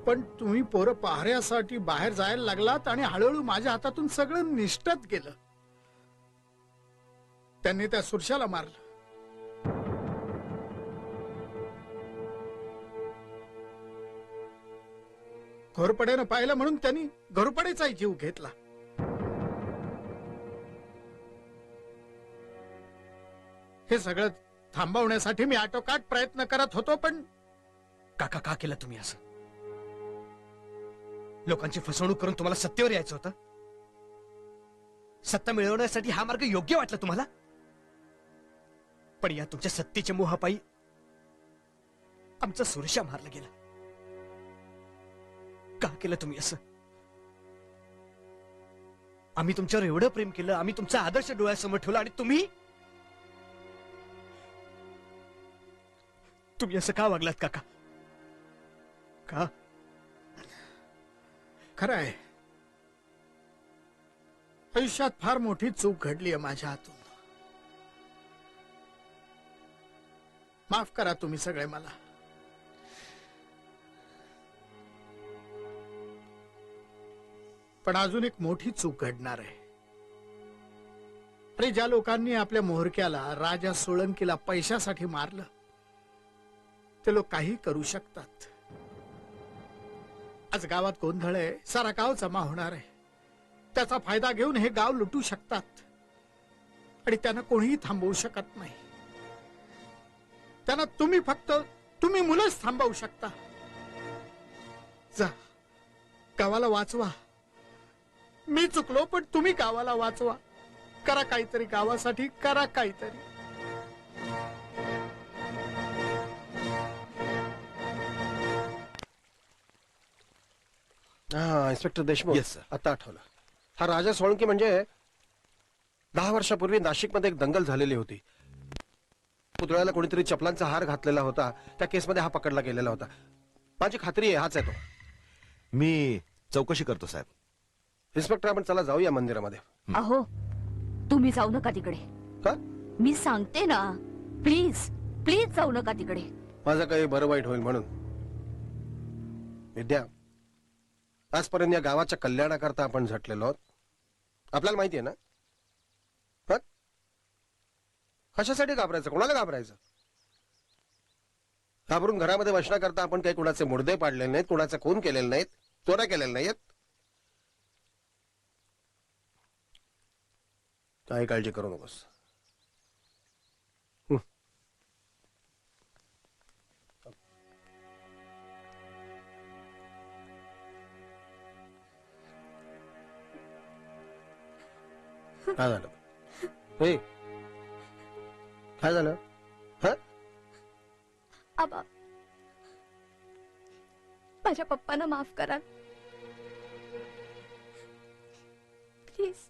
[SPEAKER 7] पण तुम्ही पोरं पहाऱ्यासाठी बाहेर जायला लागलात आणि हळूहळू माझ्या हातातून सगळं निष्ठत गेलं. त्यांनी त्या सुरशाला मारलं. घोरपड्यानं पाहिलं म्हणून त्यांनी घोरपडेचाही जीव घेतला. हे सगळं थांबवण्यासाठी मी आटोकाट प्रयत्न करत होतो, पण
[SPEAKER 3] काका का केलं तुम्ही असं? लोकांची फसवणूक करून तुम्हाला सत्तेवर यायचं होतं? सत्ता मिळवण्यासाठी हा मार्ग योग्य वाटला तुम्हाला? पण या तुमच्या सत्तेच्या मोहापायी आमचा सुरक्षा मारला गेला. का केलं तुम्ही असं?
[SPEAKER 9] आम्ही तुमच्यावर एवढं प्रेम केलं, आम्ही तुमचा आदर्श डोळ्यासमोर ठेवला आणि तुम्ही असं का वागलात काका? का?
[SPEAKER 7] खरं आहे, आयुष्यात फार मोठी चूक घडली आहे माझ्या हातून. माफ करा तुम्ही सगळे मला. पण अजून एक मोठी चूक घडणार आहे. अरे, ज्या लोकांनी आपल्या मोहरक्याला राजा सोळंकीला पैशासाठी मारलं, ते लोक काही करू शकतात. आज गावात गोंधळ आहे, सारा गाव जमा होणार आहे. त्याचा फायदा घेऊन हे गाव लुटू शकतात आणि त्यांना कोणीही थांबवू शकत नाही. त्यांना तुम्ही मुलंच थांबवू शकता. जा, गावाला वाचवा. मी चुकलो, पण तुम्ही गावाला वाचवा. करा काहीतरी गावासाठी, करा काहीतरी.
[SPEAKER 6] हा, इन्स्पेक्टर देशमुख. आता आठवलं. हा राजा सोळंकी म्हणजे 10 वर्षापूर्वी नाशिकमध्ये एक दंगल झालेली होती. पुतळ्याला कोणीतरी चपलांचा हार घातलेला होता. त्या केसमध्ये हा पकडला गेलेला होता. माझी खात्री आहे हाच आहे तो.
[SPEAKER 10] मी चौकशी करतो साहेब.
[SPEAKER 6] इन्स्पेक्टर, आपण चला जाऊया मंदिरामध्ये.
[SPEAKER 1] अहो, तुम्ही जाऊ नका तिकडे.
[SPEAKER 6] का?
[SPEAKER 1] मी सांगते ना, प्लीज प्लीज जाऊ नका तिकडे.
[SPEAKER 6] माझं काही बरं वाईट होईल म्हणून. विद्या, आजपर्यंत या गावाच्या कल्याणाकरता आपण झटलेलो आहोत. आपल्याला माहिती आहे ना? कशासाठी घाबरायचं? कोणाला घाबरायचं? घाबरून घरामध्ये बसण्याकरता आपण काही कुणाचे मुर्दे पाडलेले नाहीत, कुणाचे खून केलेले नाहीत, चोऱ्या केलेल्या नाहीत. काही काळजी करू नकोस. काय झालं? हे काय झालं?
[SPEAKER 1] आबा, माझ्या पप्पांना माफ करा प्लीज.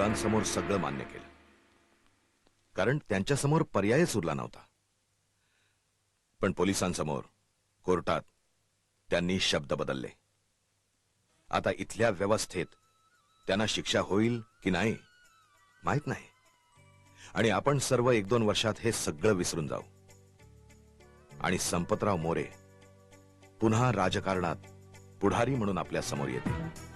[SPEAKER 10] पोलिसांसमोर सगळं मान्य केलं, कारण त्यांच्यासमोर पर्यायच उरला नव्हता. पण पोलिसांसमोर, कोर्टात त्यांनी शब्द बदलले. आता इथल्या व्यवस्थेत त्यांना शिक्षा होईल की नाही माहित नाही, आणि आपण सर्व 1-2 वर्षात हे सगळं विसरून जाऊ आणि संपतराव मोरे पुन्हा राजकारणात पुढारी म्हणून आपल्या समोर येतील.